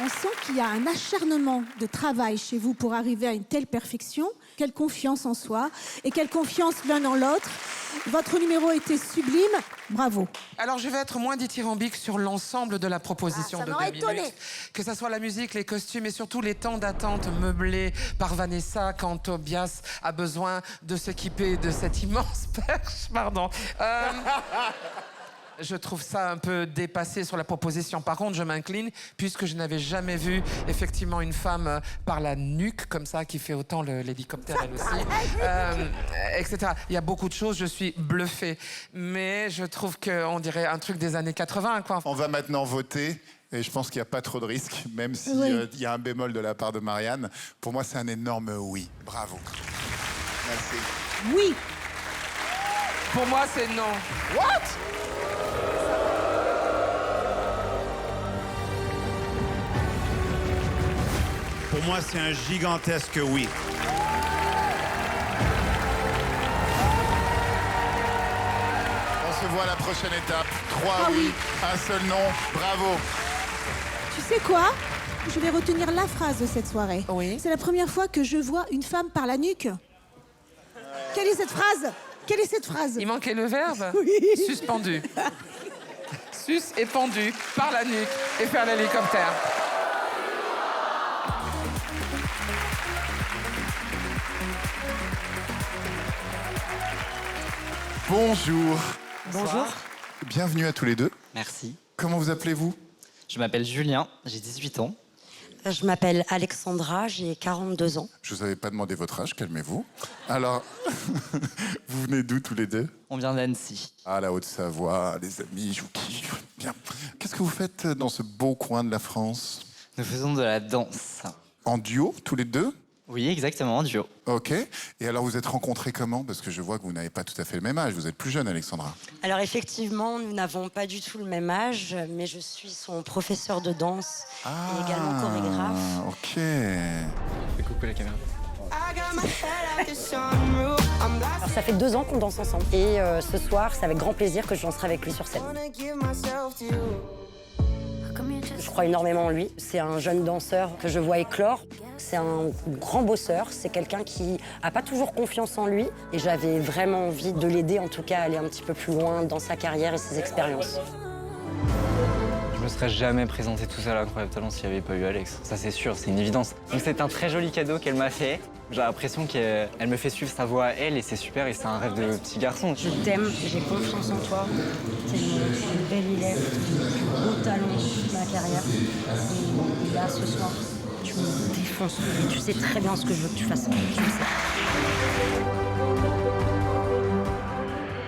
On sent qu'il y a un acharnement de travail chez vous pour arriver à une telle perfection. Quelle confiance en soi et quelle confiance l'un en l'autre. Votre numéro était sublime. Bravo. Alors, je vais être moins dithyrambique sur l'ensemble de la proposition ça de m'aurait 2 étonné. minutes. Que ça soit la musique, les costumes et surtout les temps d'attente meublés par Vanessa quand Tobias a besoin de s'équiper de cette immense perche. Pardon. Je trouve ça un peu dépassé sur la proposition. Par contre, je m'incline puisque je n'avais jamais vu effectivement une femme par la nuque comme ça qui fait autant l'hélicoptère elle aussi, etc. Il y a beaucoup de choses, je suis bluffée. Mais je trouve qu'on dirait un truc des années 80, quoi. On va maintenant voter. Et je pense qu'il n'y a pas trop de risques, même s'il y a un bémol de la part de Marianne. Pour moi, c'est un énorme oui. Bravo. Merci. Oui. Pour moi, c'est non. What? Pour moi, c'est un gigantesque oui. On se voit à la prochaine étape. 3 oui, un seul non. Bravo. Tu sais quoi? Je vais retenir la phrase de cette soirée. Oui. C'est la première fois que je vois une femme par la nuque. Quelle est cette phrase? Quelle est cette phrase? Il manquait le verbe. Oui. Suspendu. Sus et pendu par la nuque et faire l'hélicoptère. Bonjour. Bonjour. Bienvenue à tous les deux. Merci. Comment vous appelez-vous? Je m'appelle Julien, j'ai 18 ans. Je m'appelle Alexandra, j'ai 42 ans. Je vous avais pas demandé votre âge, calmez-vous. Alors, vous venez d'où tous les deux? On vient d'Annecy. Ah, la Haute-Savoie, les amis, je vous kiffe. Bien. Qu'est-ce que vous faites dans ce beau coin de la France? Nous faisons de la danse. En duo, tous les deux? Oui, exactement, en duo. Ok. Et alors, vous êtes rencontrés comment? Parce que je vois que vous n'avez pas tout à fait le même âge. Vous êtes plus jeune, Alexandra. Alors effectivement, nous n'avons pas du tout le même âge, mais je suis son professeur de danse et également chorégraphe. Ok. Fais coucou la caméra. Alors ça fait 2 ans qu'on danse ensemble. Et ce soir, c'est avec grand plaisir que je danserai avec lui sur scène. Je crois énormément en lui. C'est un jeune danseur que je vois éclore. C'est un grand bosseur. C'est quelqu'un qui n'a pas toujours confiance en lui. Et j'avais vraiment envie de l'aider, en tout cas, à aller un petit peu plus loin dans sa carrière et ses expériences. Je me serais jamais présenté tout seul à Incroyable Talent s'il n'y avait pas eu Alex. Ça, c'est sûr, c'est une évidence. Donc, c'est un très joli cadeau qu'elle m'a fait. J'ai l'impression qu'elle me fait suivre sa voix à elle et c'est super et c'est un rêve de petit garçon. Je t'aime, j'ai confiance en toi. C'est une belle élève, beau talent de toute ma carrière. Et là, ce soir, tu me défonces. Et tu sais très bien ce que je veux que tu fasses. Tu le sais.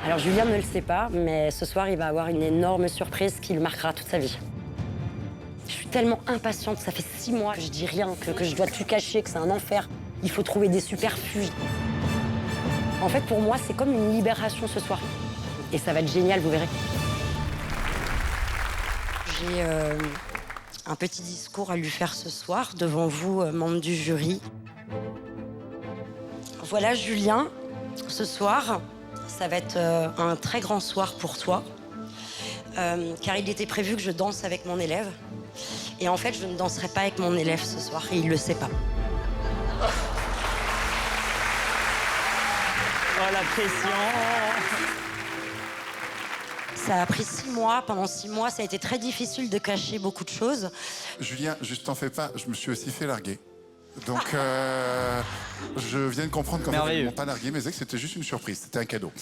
Alors Julien ne le sait pas, mais ce soir, il va avoir une énorme surprise qui le marquera toute sa vie. Je suis tellement impatiente, ça fait 6 mois que je dis rien, que je dois tout cacher, que c'est un enfer. Il faut trouver des superfuges. En fait, pour moi, c'est comme une libération ce soir. Et ça va être génial, vous verrez. J'ai un petit discours à lui faire ce soir, devant vous, membres du jury. Voilà, Julien, ce soir, ça va être un très grand soir pour toi. Car il était prévu que je danse avec mon élève. Et en fait, je ne danserai pas avec mon élève ce soir, et il le sait pas. Oh, la pression! Ça a pris 6 mois. Pendant 6 mois, ça a été très difficile de cacher beaucoup de choses. Julien, juste t'en fais pas, je me suis aussi fait larguer. Donc, je viens de comprendre qu'en fait, ils m'ont pas largué, mes ex, c'était juste une surprise, c'était un cadeau.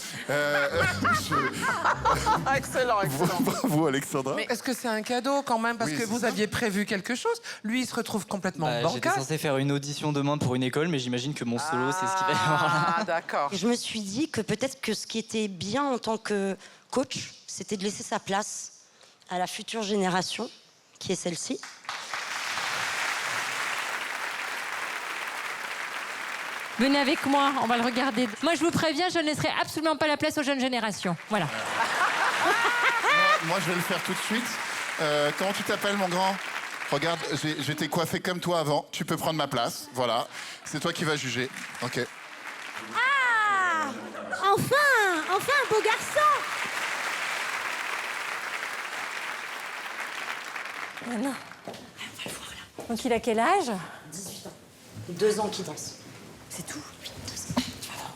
Excellent, excellent. Bravo, Alexandra. Mais est-ce que c'est un cadeau quand même? Parce Oui, que c'est vous ça. aviez prévu quelque chose. Lui, il se retrouve complètement J'étais bancal. censé faire une audition demain pour une école, mais j'imagine que mon solo, c'est ce qui va y avoir là. Ah, d'accord. Et je me suis dit que peut-être que ce qui était bien en tant que coach, c'était de laisser sa place à la future génération, qui est celle-ci. Venez avec moi, on va le regarder. Moi, je vous préviens, je ne laisserai absolument pas la place aux jeunes générations. Voilà. Moi, je vais le faire tout de suite. Comment tu t'appelles, mon grand? Regarde, j'étais coiffé comme toi avant. Tu peux prendre ma place. Voilà. C'est toi qui vas juger. OK. Ah! Enfin! Enfin, un beau garçon! Non. Donc, il a quel âge? 18 ans. 2 ans qu'il danse. C'est tout. Oui, 2 ans. Tu vas voir.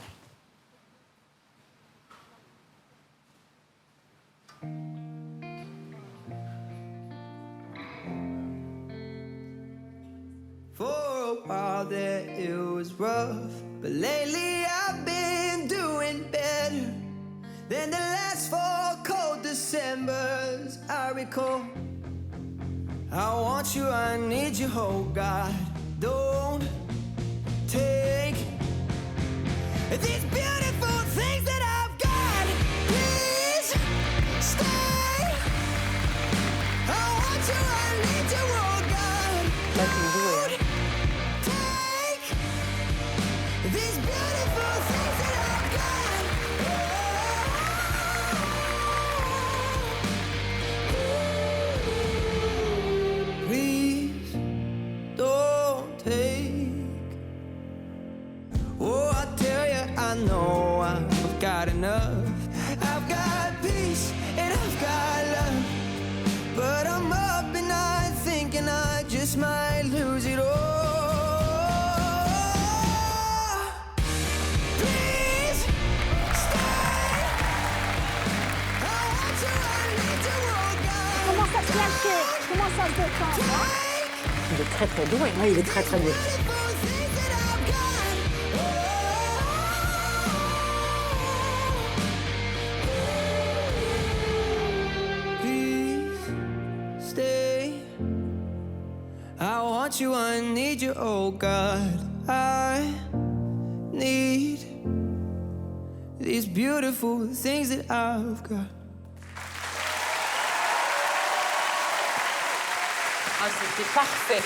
For a while there it was rough, but lately I've been doing better than the last 4 cold Decembers I recall. I want you, I need you, oh God, don't take these beautiful things that I've got. Please stay. I want you, I need you, oh God. Don't take these beautiful things that I've got. Please don't take. Oh, I tell you, I know I've got enough. I've got peace and I've got love. But I'm up and I'm thinking I just might lose it all. Please stay. I want you, I need you, oh God. Comment ça se lâcher? Comment ça se détend? Il est très très doué. Oui, il est très très doué. Stay. I want you, I need you, oh God. I need these beautiful things that I've got. Ah, c'était parfait.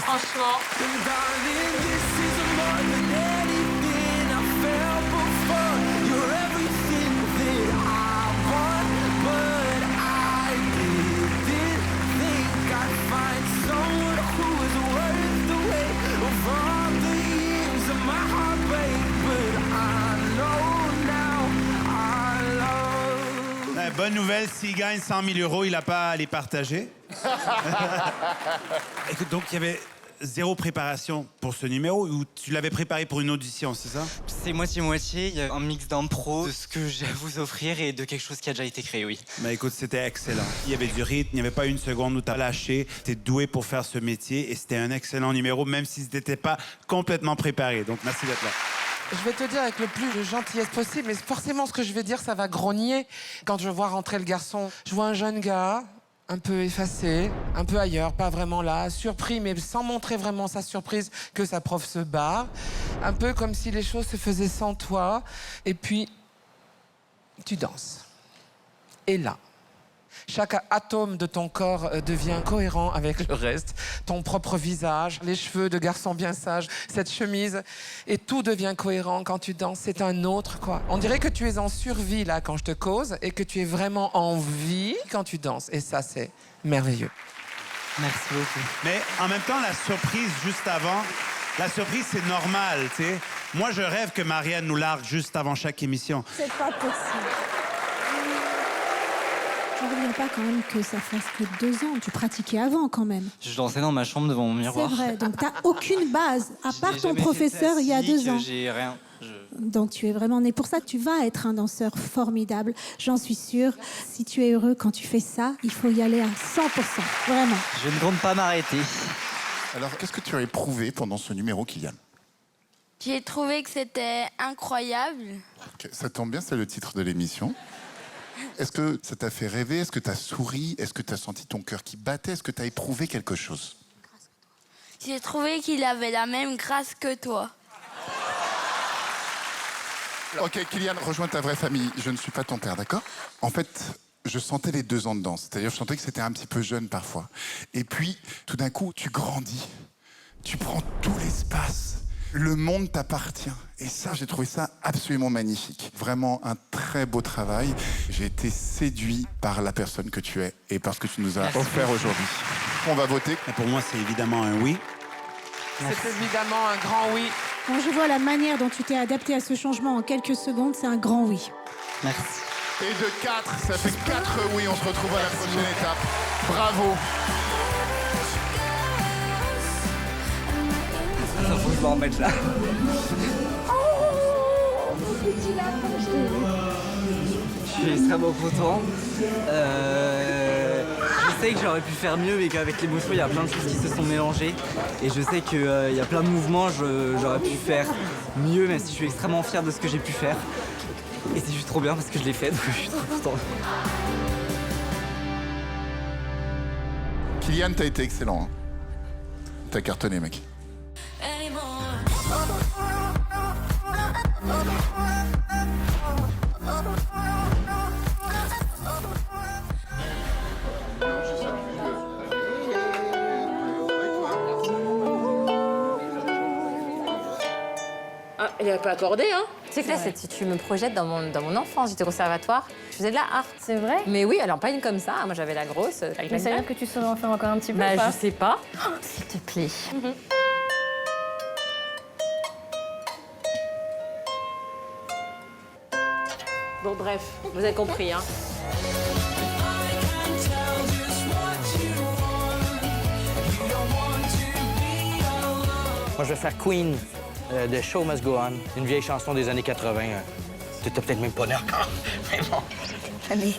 Franchement. Darling, this is more than anything I felt before. You're everything that I want, but I didn't think I'd find someone who was worth the wait of all the years of my heartbreak. But I know now I love. Bonne nouvelle, s'il gagne 100 000 €, il n'a pas à les partager. Écoute, donc il y avait zéro préparation pour ce numéro ou tu l'avais préparé pour une audition, c'est ça? C'est moitié-moitié, il y a un mix d'impro, de ce que j'ai à vous offrir et de quelque chose qui a déjà été créé, oui. Mais écoute, c'était excellent. Il y avait du rythme, il n'y avait pas une seconde où tu as lâché. Tu es doué pour faire ce métier et c'était un excellent numéro, même si ce n'était pas complètement préparé. Donc merci d'être là. Je vais te dire avec le plus de gentillesse possible, mais forcément, ce que je vais dire, ça va grogner. Quand je vois rentrer le garçon, je vois un jeune gars, un peu effacé, un peu ailleurs, pas vraiment là, surpris, mais sans montrer vraiment sa surprise que sa prof se barre. Un peu comme si les choses se faisaient sans toi. Et puis, tu danses. Et là, chaque atome de ton corps devient cohérent avec le reste. Ton propre visage, les cheveux de garçon bien sage, cette chemise. Et tout devient cohérent quand tu danses. C'est un autre, quoi. On dirait que tu es en survie, là, quand je te cause, et que tu es vraiment en vie quand tu danses. Et ça, c'est merveilleux. Merci beaucoup. Mais en même temps, la surprise juste avant, la surprise, c'est normal, tu sais. Moi, je rêve que Marianne nous largue juste avant chaque émission. C'est pas possible. Je ne reviens pas quand même que ça fasse que 2 ans. Tu pratiquais avant quand même. Je dansais dans ma chambre devant mon C'est miroir. vrai, donc tu n'as aucune base, à part ton J'ai jamais professeur fait il y a 2 classique, ans. J'ai rien. Donc tu es vraiment né pour ça. Tu vas être un danseur formidable, j'en suis sûre. Si tu es heureux quand tu fais ça, il faut y aller à 100%, vraiment. Je ne compte pas m'arrêter. Alors, qu'est-ce que tu as éprouvé pendant ce numéro, Kylian? J'ai trouvé que c'était incroyable. Ok, ça tombe bien, c'est le titre de l'émission. Est-ce que ça t'a fait rêver? Est-ce que tu as souri? Est-ce que tu as senti ton cœur qui battait? Est-ce que tu as éprouvé quelque chose? J'ai trouvé qu'il avait la même grâce que toi. Ok, Kylian, rejoins ta vraie famille. Je ne suis pas ton père, d'accord? En fait, je sentais les 2 ans de danse. C'est-à-dire, je sentais que c'était un petit peu jeune parfois. Et puis, tout d'un coup, tu grandis. Tu prends tout l'espace. Le monde t'appartient. Et ça, j'ai trouvé ça absolument magnifique. Vraiment un très beau travail. J'ai été séduit par la personne que tu es et par ce que tu nous as offert aujourd'hui. On va voter. Et pour moi, c'est évidemment un oui. C'est évidemment un grand oui. Quand je vois la manière dont tu t'es adapté à ce changement en quelques secondes, c'est un grand oui. Merci. Et de 4, ça fait 4 oui. On se retrouve à la prochaine étape. Bravo. Faut que je me remette là. Je suis extrêmement content. Je sais que j'aurais pu faire mieux, mais qu'avec l'émotion, il y a plein de choses qui se sont mélangées. Et je sais qu'il y a plein de mouvements, j'aurais pu faire mieux, même si je suis extrêmement fier de ce que j'ai pu faire. Et c'est juste trop bien parce que je l'ai fait, donc je suis trop content. Kylian, t'as été excellent. Hein. T'as cartonné, mec. Ah, il n'a pas accordé, hein. C'est clair, si tu me projettes dans mon enfance, j'étais au conservatoire, je faisais de la harpe. C'est vrai? Mais oui, alors pas une comme ça, moi j'avais la grosse. Mais ça veut dire que tu saurais en faire encore un petit peu? Bah, ou pas? je sais pas. Oh, s'il te plaît. Bon, bref, vous avez compris, hein. Moi, je vais faire Queen de Show Must Go On, une vieille chanson des années 80. T'étais peut-être même pas né encore, mais bon. Allez.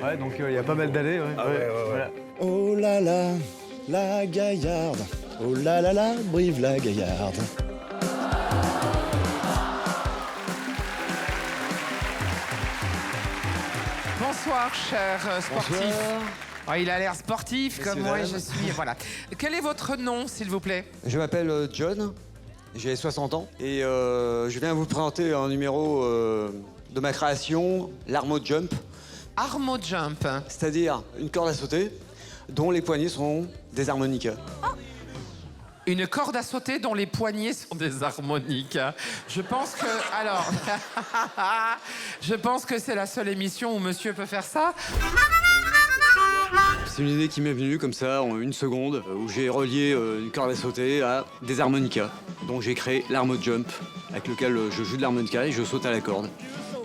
Ouais, donc il y a pas mal d'années, ouais. Voilà. Oh là là, la Gaillarde. Oh là là là, Brive la Gaillarde. Bonsoir, cher sportif. Bonsoir. Oh, il a l'air sportif comme Messieurs, moi, dames. je suis. Voilà. Quel est votre nom, s'il vous plaît? Je m'appelle John, j'ai 60 ans et je viens vous présenter un numéro de ma création, l'Armo Jump. Armo Jump. C'est-à-dire une corde à sauter dont les poignets sont des harmonicas. Une corde à sauter dont les poignets sont des harmonicas. Je pense que... Alors... je pense que c'est la seule émission où monsieur peut faire ça. C'est une idée qui m'est venue comme ça en une seconde où j'ai relié une corde à sauter à des harmonicas. Donc j'ai créé l'Armo Jump avec lequel je joue de l'harmonica et je saute à la corde.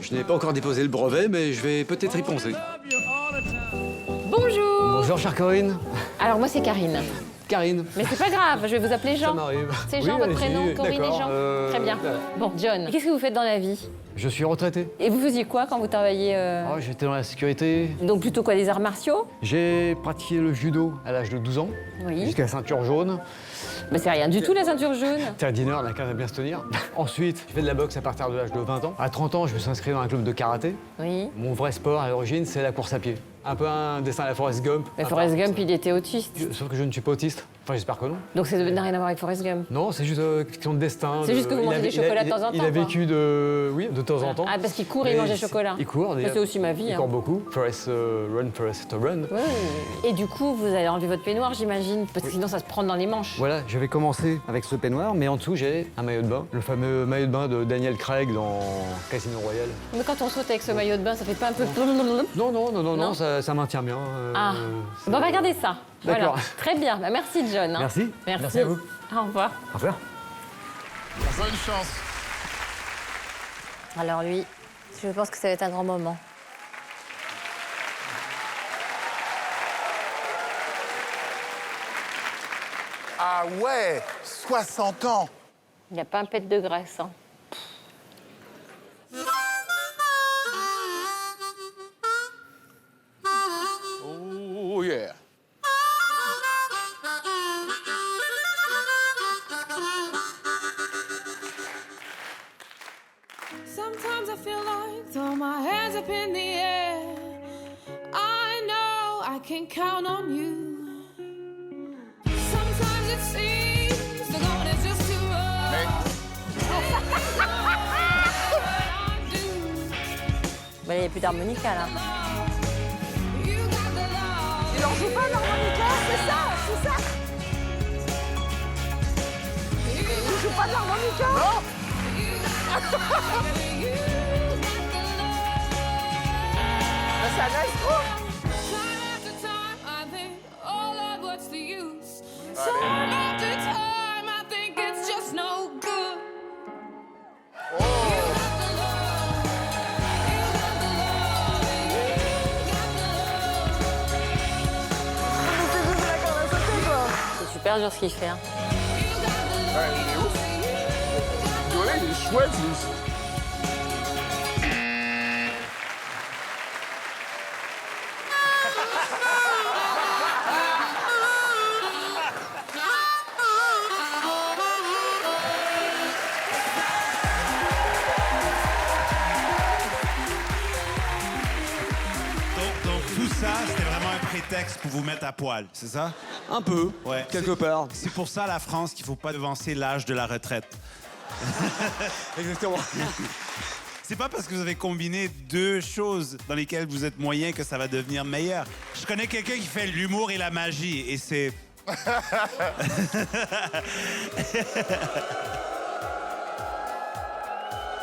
Je n'ai pas encore déposé le brevet mais je vais peut-être y penser. Bonjour. Bonjour chère Corinne. Alors moi c'est Karine. Karine. Mais c'est pas grave, je vais vous appeler Jean. Ça m'arrive. C'est Oui, Jean votre allez-y, prénom, Corinne et d'accord, Jean. Très bien. Bon, John, qu'est-ce que vous faites dans la vie? Je suis retraité. Et vous faisiez quoi quand vous travailliez Oh, j'étais dans la sécurité. Donc plutôt quoi, des arts martiaux? J'ai pratiqué le judo à l'âge de 12 ans. Oui. Jusqu'à la ceinture jaune. Mais c'est rien du tout la ceinture jaune. Terre dîner, on a qu'à bien se tenir. Ensuite, j'ai fait de la boxe à partir de l'âge de 20 ans. À 30 ans, je me suis inscrit dans un club de karaté. Oui. Mon vrai sport à l'origine, c'est la course à pied. Un peu un dessin à la Forrest Gump. Mais Forrest Gump, il était autiste. Sauf que je ne suis pas autiste. Enfin, j'espère que non. Donc ça n'a rien à voir avec Forrest Gump. Non, c'est juste question de destin. C'est juste que vous mangez des chocolats de temps en temps, Il a quoi. vécu de... Oui, de temps en temps. Ah, parce qu'il court et il Mais mange des chocolats. Il court. Ça, c'est aussi ma vie. Il hein. court beaucoup. Forrest run, Forrest run. Ouais. Et du coup, vous allez enlever votre peignoir, j'imagine, parce que sinon ça se prend dans les manches. Voilà, je vais commencer avec ce peignoir, mais en dessous, j'ai un maillot de bain. Le fameux maillot de bain de Daniel Craig dans Casino Royale. Mais quand on saute avec ce maillot de bain, ça fait pas un peu... Non, ça maintient bien. Ah, bon, on va regarder ça. Voilà. D'accord. Très bien. Bah, merci, John. hein. Merci. Merci. Merci à vous. Au revoir. Au revoir. Bonne chance. Alors lui, je pense que ça va être un grand moment. Ah ouais, 60 ans. Il n'y a pas un pet de graisse. Hein. Oh yeah. Sometimes I feel like throw my hands up in the air. I know I can count on you. Sometimes it seems the going is just too rough. Il n'y a plus d'harmonica là. Il en joue pas l'harmonica, c'est ça. Il joue pas de l'harmonica. Non. C'est un astro. C'est super dur ce qu'il fait. Hein. Ouais, il est ouf. Ouais, il est chouette, lui. Donc tout ça, c'était vraiment un prétexte pour vous mettre à poil, c'est ça? Un peu, Ouais. quelque part. C'est pour ça, la France, qu'il ne faut pas devancer l'âge de la retraite. Exactement. C'est pas parce que vous avez combiné deux choses dans lesquelles vous êtes moyen que ça va devenir meilleur. Je connais quelqu'un qui fait l'humour et la magie, et c'est...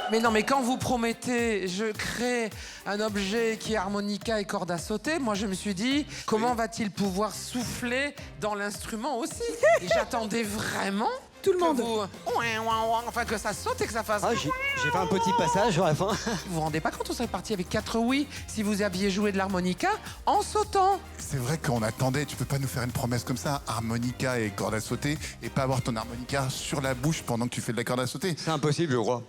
Mais non, mais quand vous promettez, je crée un objet qui est harmonica et corde à sauter, moi je me suis dit, comment va-t-il pouvoir souffler dans l'instrument aussi? Et j'attendais vraiment tout le monde. Enfin, que ça saute et que ça fasse... Ah, j'ai fait un petit passage à la fin. Vous vous rendez pas compte, on serait parti avec 4 oui si vous aviez joué de l'harmonica en sautant. C'est vrai qu'on attendait, tu peux pas nous faire une promesse comme ça, harmonica et corde à sauter, et pas avoir ton harmonica sur la bouche pendant que tu fais de la corde à sauter. C'est impossible, je crois.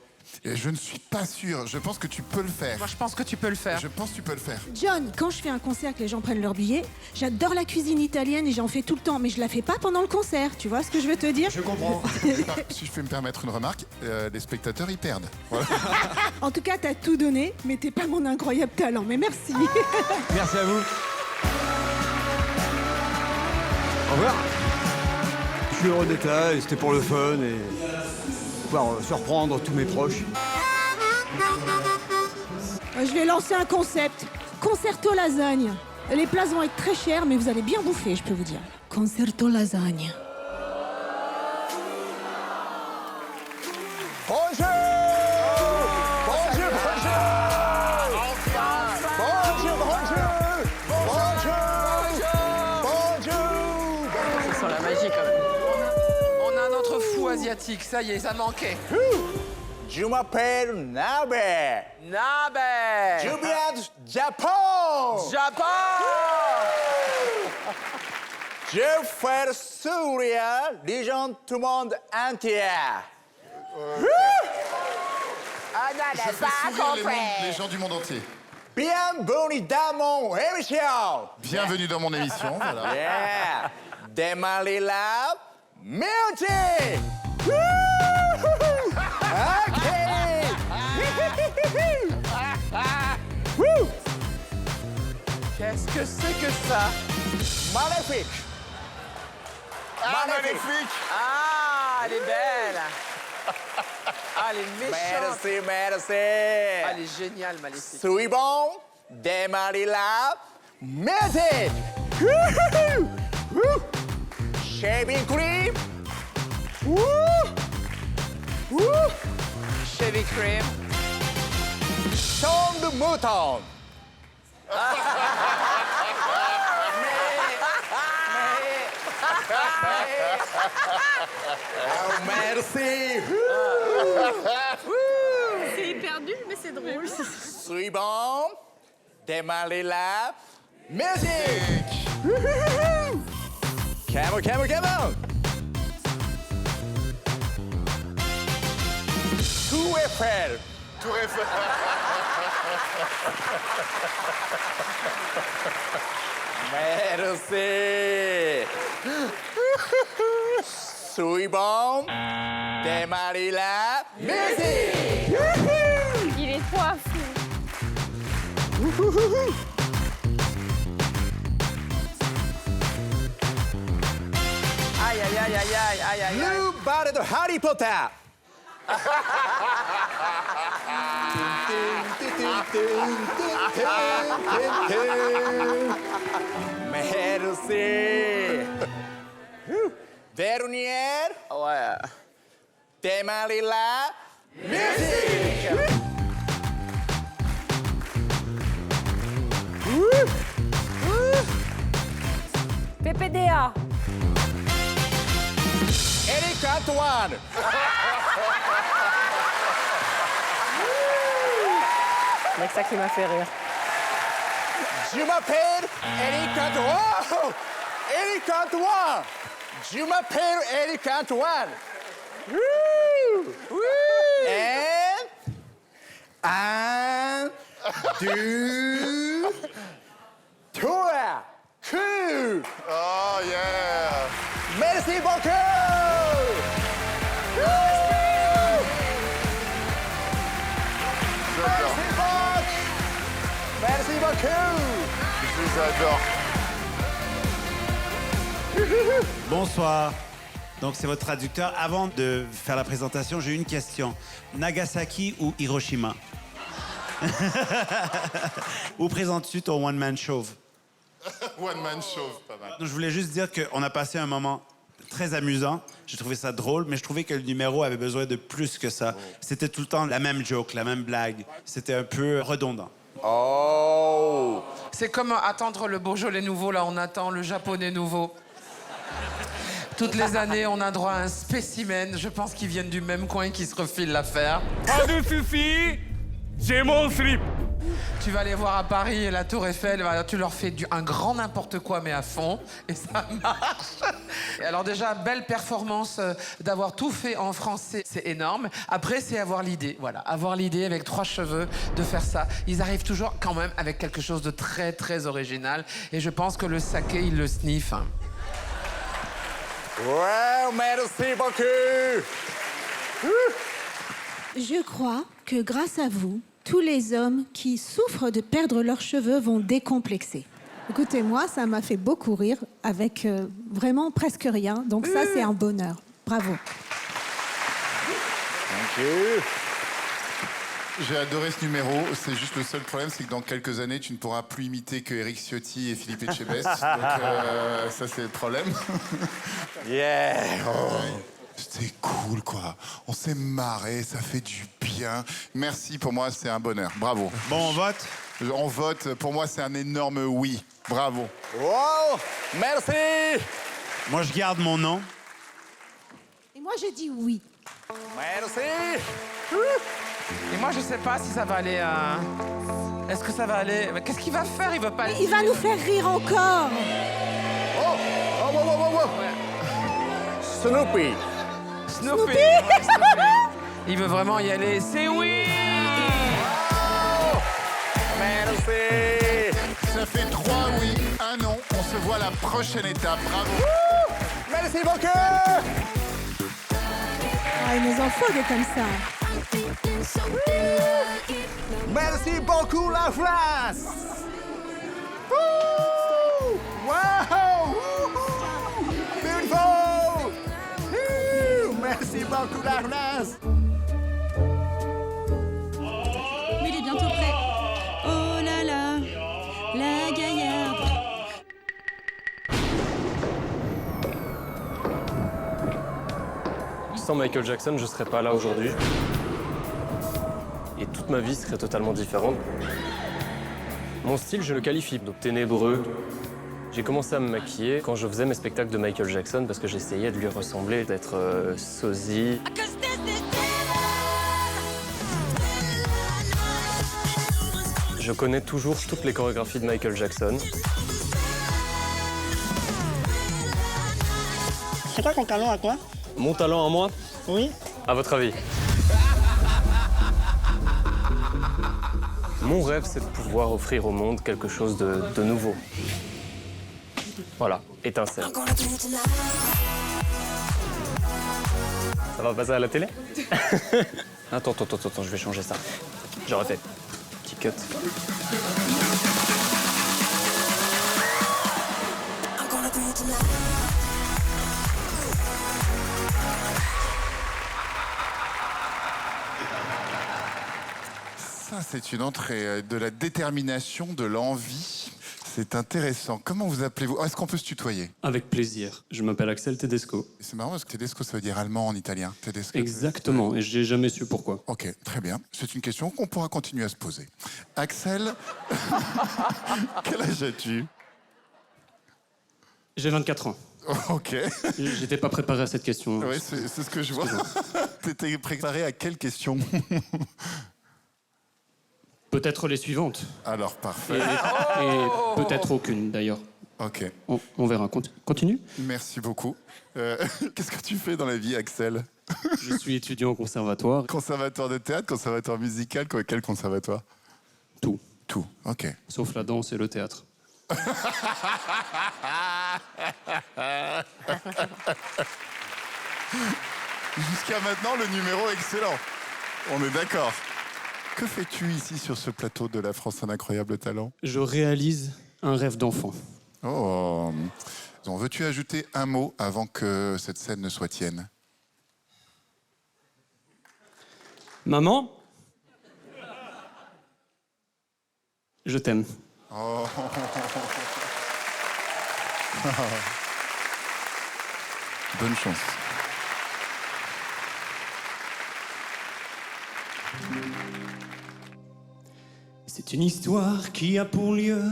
Et je ne suis pas sûr, je pense que tu peux le faire. Moi, je pense que tu peux le faire. Je pense que tu peux le faire. John, quand je fais un concert que les gens prennent leur billet, j'adore la cuisine italienne et j'en fais tout le temps, mais je la fais pas pendant le concert. Tu vois ce que je veux te dire? Je comprends. Si je peux me permettre une remarque, les spectateurs, ils perdent. Voilà. En tout cas, t'as tout donné, mais t'es pas mon incroyable talent. Mais merci. Merci à vous. Au revoir. Je suis heureux d'être là et c'était pour le fun et pouvoir surprendre tous mes proches. Je vais lancer un concept. Concerto lasagne. Les places vont être très chères, mais vous allez bien bouffer, je peux vous dire. Concerto lasagne. Bonjour! Bonjour, bonjour! Bonjour, bonjour! Bonjour! Ça sent la magie quand même. On a notre fou asiatique, ça y est, ça manquait. Je m'appelle Nabe. Nabe! Je viens du Japon. Japon! Je fais sourire les gens du monde entier. Je fais sourire les gens du monde entier. Bienvenue dans mon émission. Bienvenue dans mon émission, voilà. Yeah. Démarrez la musique. OK. Qu'est-ce que c'est que ça? Maléfique. Magnifique! Ah, elle est belle! Ah, elle est méchante! Merci, merci! Ah, elle est géniale, Maléfique! Suivant, démarrez la musique! Shaving cream! Shaving cream! Son de mouton! Oh, merci! C'est hyper nul, mais c'est drôle. Suivant, démarrez la musique! Come on, come on, come on! Tour Eiffel. Tour Eiffel. Merci. Suivant. Démarrer la musique. Il est trop à fond. Aïe, aïe, aïe, aïe, aïe, aïe, aïe. Blue Ballad de Harry Potter. Merci. Dernière. Ouais. Démarrer la musique. PPDA. Eric Antoine. C'est ça qui m'a fait rire. Je m'appelle Eric Antoine. Eric Antoine. Je m'appelle Eric Antoine. Et 1, 2, 3, cool. Oh yeah. Merci beaucoup. Merci beaucoup. Je les adore. Bonsoir. Donc, c'est votre traducteur. Avant de faire la présentation, j'ai une question. Nagasaki ou Hiroshima? Où présentes-tu ton one-man show? One man show, pas mal. Je voulais juste dire qu'on a passé un moment très amusant. J'ai trouvé ça drôle, mais je trouvais que le numéro avait besoin de plus que ça. C'était tout le temps la même joke, la même blague. C'était un peu redondant. Oh! C'est comme attendre le Beaujolais nouveau, là, on attend le Japonais nouveau. Toutes les années, on a droit à un spécimen. Je pense qu'ils viennent du même coin, qui se refilent l'affaire. Pas de soucis, j'ai mon slip. Tu vas aller voir à Paris la Tour Eiffel, tu leur fais un grand n'importe quoi, mais à fond, et ça marche. Et alors déjà, belle performance d'avoir tout fait en français, c'est énorme. Après, c'est avoir l'idée, voilà, avoir l'idée avec 3 cheveux de faire ça. Ils arrivent toujours quand même avec quelque chose de très, très original. Et je pense que le saké, ils le sniffent. Hein. Wow, merci beaucoup. Je crois que grâce à vous, tous les hommes qui souffrent de perdre leurs cheveux vont décomplexer. Écoutez, moi, ça m'a fait beaucoup rire avec vraiment presque rien. Donc ça, c'est un bonheur. Bravo. Thank you. J'ai adoré ce numéro. C'est juste le seul problème, c'est que dans quelques années, tu ne pourras plus imiter que Eric Ciotti et Philippe Etchebest. Donc ça, c'est le problème. Yeah. Oh. C'était cool, quoi. On s'est marré, ça fait du bien. Merci, pour moi, c'est un bonheur. Bravo. Bon, on vote? On vote. Pour moi, c'est un énorme oui. Bravo. Wow, merci. Moi, je garde mon nom. Et moi, je dis oui. Merci. Et moi, je sais pas si ça va aller à... Est-ce que ça va aller... Mais qu'est-ce qu'il va faire? Il veut pas... Il va nous faire rire encore. Oh, oh, oh, oh, oh. Ouais. Snoopy. Snoopy. Ouais, Snoopy. Il veut vraiment y aller. C'est oui. Oh, merci. Ça fait 3 oui, 1 non. On se voit à la prochaine étape. Bravo. Merci beaucoup. Ah, il nous en faut des comme ça. Merci beaucoup, la France. Wow. Beautiful. Merci beaucoup, la France. Mais il est bientôt prêt. Oh là là, la gaillarde. Sans Michael Jackson, je ne serais pas là aujourd'hui. Et toute ma vie serait totalement différente. Mon style, je le qualifie de ténébreux. J'ai commencé à me maquiller quand je faisais mes spectacles de Michael Jackson parce que j'essayais de lui ressembler, d'être sosie. Je connais toujours toutes les chorégraphies de Michael Jackson. C'est quoi ton talent à toi? Mon talent à moi? Oui. À votre avis? Mon rêve, c'est de pouvoir offrir au monde quelque chose de nouveau. Voilà, étincelle. Ça va passer à la télé? Attends, je vais changer ça. J'aurais fait. Petit cut. Ça, c'est une entrée de la détermination, de l'envie. C'est intéressant. Comment vous appelez-vous? Est-ce qu'on peut se tutoyer? Avec plaisir. Je m'appelle Axel Tedesco. C'est marrant parce que Tedesco, ça veut dire allemand en italien. Tedesco. Exactement, et j'ai jamais su pourquoi. Ok, très bien. C'est une question qu'on pourra continuer à se poser. Axel, quel âge as-tu? J'ai 24 ans. Ok. J'étais pas préparé à cette question. Oui, c'est ce que je vois. T'étais préparé à quelle question? Peut-être les suivantes. Alors, parfait. Et peut-être aucune, d'ailleurs. Ok. On verra. Continue. Merci beaucoup. Qu'est-ce que tu fais dans la vie, Axel? Je suis étudiant au conservatoire. Conservatoire de théâtre, conservatoire musical, quel conservatoire? Tout. Tout, ok. Sauf la danse et le théâtre. Jusqu'à maintenant, le numéro est excellent. On est d'accord. Que fais-tu ici sur ce plateau de La France un incroyable talent? Je réalise un rêve d'enfant. Oh. Veux-tu ajouter un mot avant que cette scène ne soit tienne? Maman, je t'aime. Oh. Bonne chance. C'est une histoire qui a pour lieu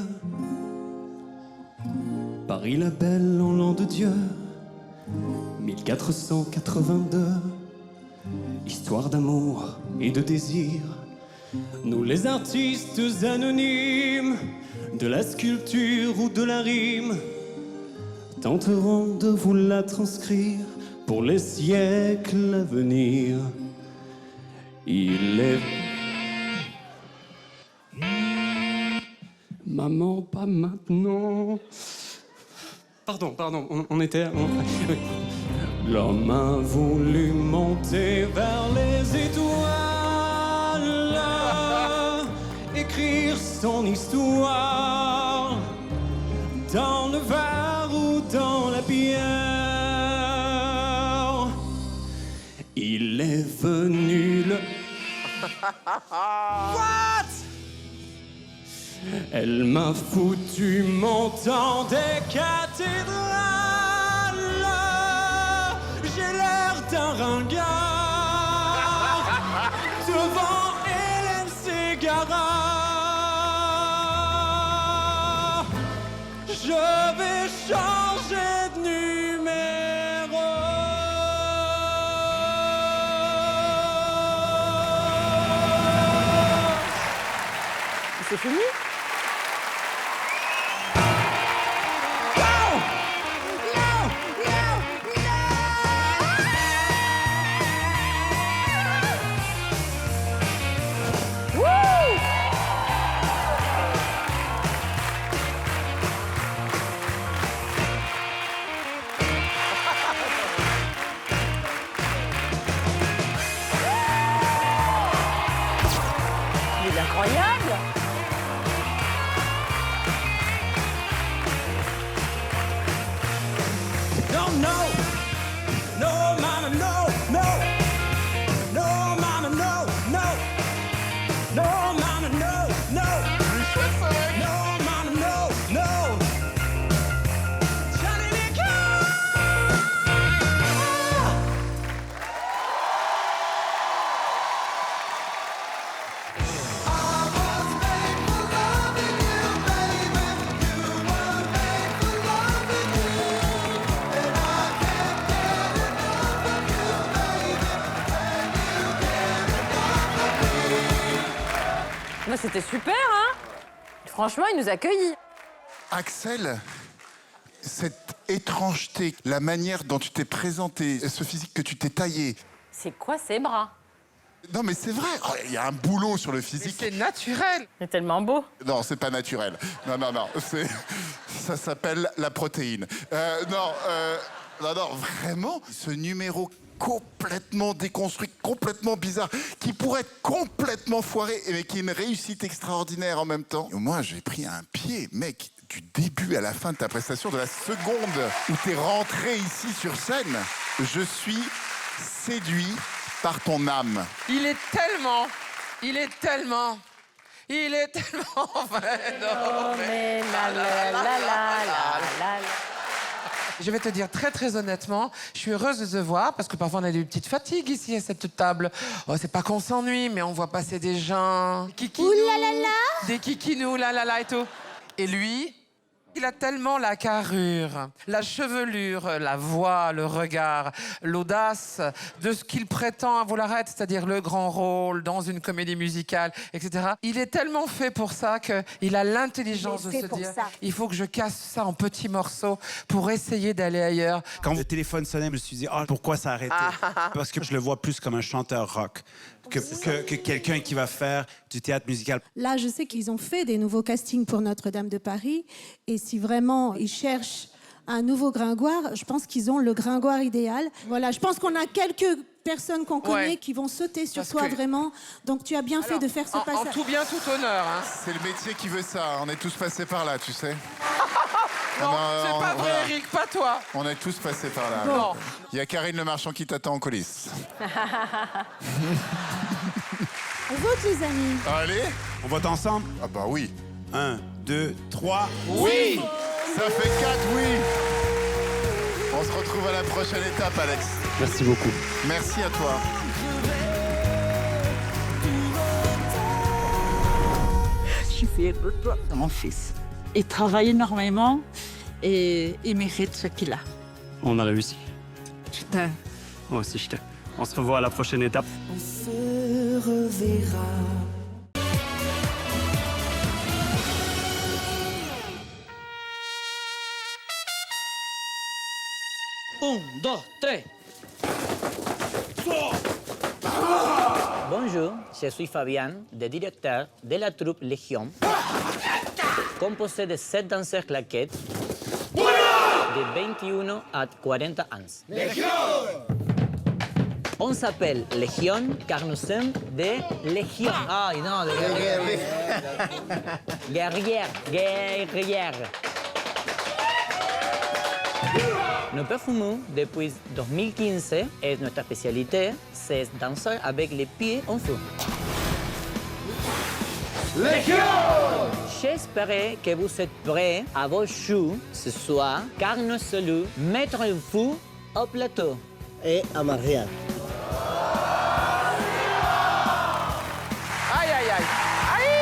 Paris la belle en l'an de Dieu 1482. Histoire d'amour et de désir. Nous les artistes anonymes de la sculpture ou de la rime tenterons de vous la transcrire pour les siècles à venir. Il est... Maman, pas maintenant. Pardon, on était... Oui. L'homme a voulu monter vers les étoiles, écrire son histoire dans le verre ou dans la pierre. Il est venu le... What? Elle m'a foutu mon temps des cathédrales. J'ai l'air d'un ringard devant Hélène Ségara. Je vais changer de numéro. C'est fini? C'est incroyable! No, no, no, mama, no, no, no, mama, no, no, no, mama, no, no, no, mama, no, no. Johnny Nicole! Bah, c'était super, hein? Franchement, il nous a accueillis. Axel, cette étrangeté, la manière dont tu t'es présenté, ce physique que tu t'es taillé, C'est quoi ces bras? Non, mais c'est vrai. Oh, il y a un boulot sur le physique. C'est naturel. C'est tellement beau. Non, c'est pas naturel. Non. Ça s'appelle la protéine. Non, vraiment, ce numéro complètement déconstruit, complètement bizarre, qui pourrait être complètement foiré, mais qui est une réussite extraordinaire en même temps. Au moins, j'ai pris un pied, mec, du début à la fin de ta prestation, de la seconde où t'es rentré ici sur scène. Je suis séduit par ton âme. Il est tellement vrai. Non, mais Je vais te dire très honnêtement, je suis heureuse de te voir parce que parfois on a des petites fatigues ici à cette table. Oh, c'est pas qu'on s'ennuie, mais on voit passer des gens. Kikinous. Ouh là là là. Des kikinous, là et tout. Et lui, il a tellement la carrure, la chevelure, la voix, le regard, l'audace de ce qu'il prétend à vouloir être, c'est-à-dire le grand rôle dans une comédie musicale, etc. Il est tellement fait pour ça qu'il a l'intelligence de se dire il faut que je casse ça en petits morceaux pour essayer d'aller ailleurs. Quand le téléphone sonnait, je me suis dit pourquoi ça a arrêté? Parce que je le vois plus comme un chanteur rock que quelqu'un qui va faire du théâtre musical. Là, je sais qu'ils ont fait des nouveaux castings pour Notre-Dame de Paris. Et si vraiment ils cherchent un nouveau Gringoire, je pense qu'ils ont le Gringoire idéal. Voilà, je pense qu'on a quelques personnes qu'on connaît qui vont sauter sur toi vraiment. Donc tu as bien fait de faire ce passage. En tout bien, tout honneur. Hein. C'est le métier qui veut ça. On est tous passés par là, tu sais. Non, c'est pas vrai, Eric, pas toi. On est tous passés par là. Bon. Il y a Karine Le Marchand qui t'attend en coulisses. On vote, les amis. Allez. On vote ensemble? Ah bah oui. 1, 2, 3. Oui. Ça fait 4 oui. On se retrouve à la prochaine étape, Alex. Merci beaucoup. Merci à toi. Je suis fière de toi, de mon fils. Il travaille énormément et il mérite ce qu'il a. On a réussi. Je t'aime. Moi aussi, je t'aime. On se revoit à la prochaine étape. On se reverra. Un, deux, tres. Bonjour, je suis Fabian, le directeur de la troupe Légion, composée de 7 danseurs claquettes de 21 à 40 ans. Légion! On s'appelle Légion car nous sommes des légions. Ah, non, des guerrières. Guerrières. Nous perfumons depuis 2015 et notre spécialité, c'est danser avec les pieds en feu. Légion! J'espère que vous êtes prêts à vos choux ce soir, car nous allons mettre un feu au plateau. Et à Marianne. Aïe, aïe, aïe. Aïe!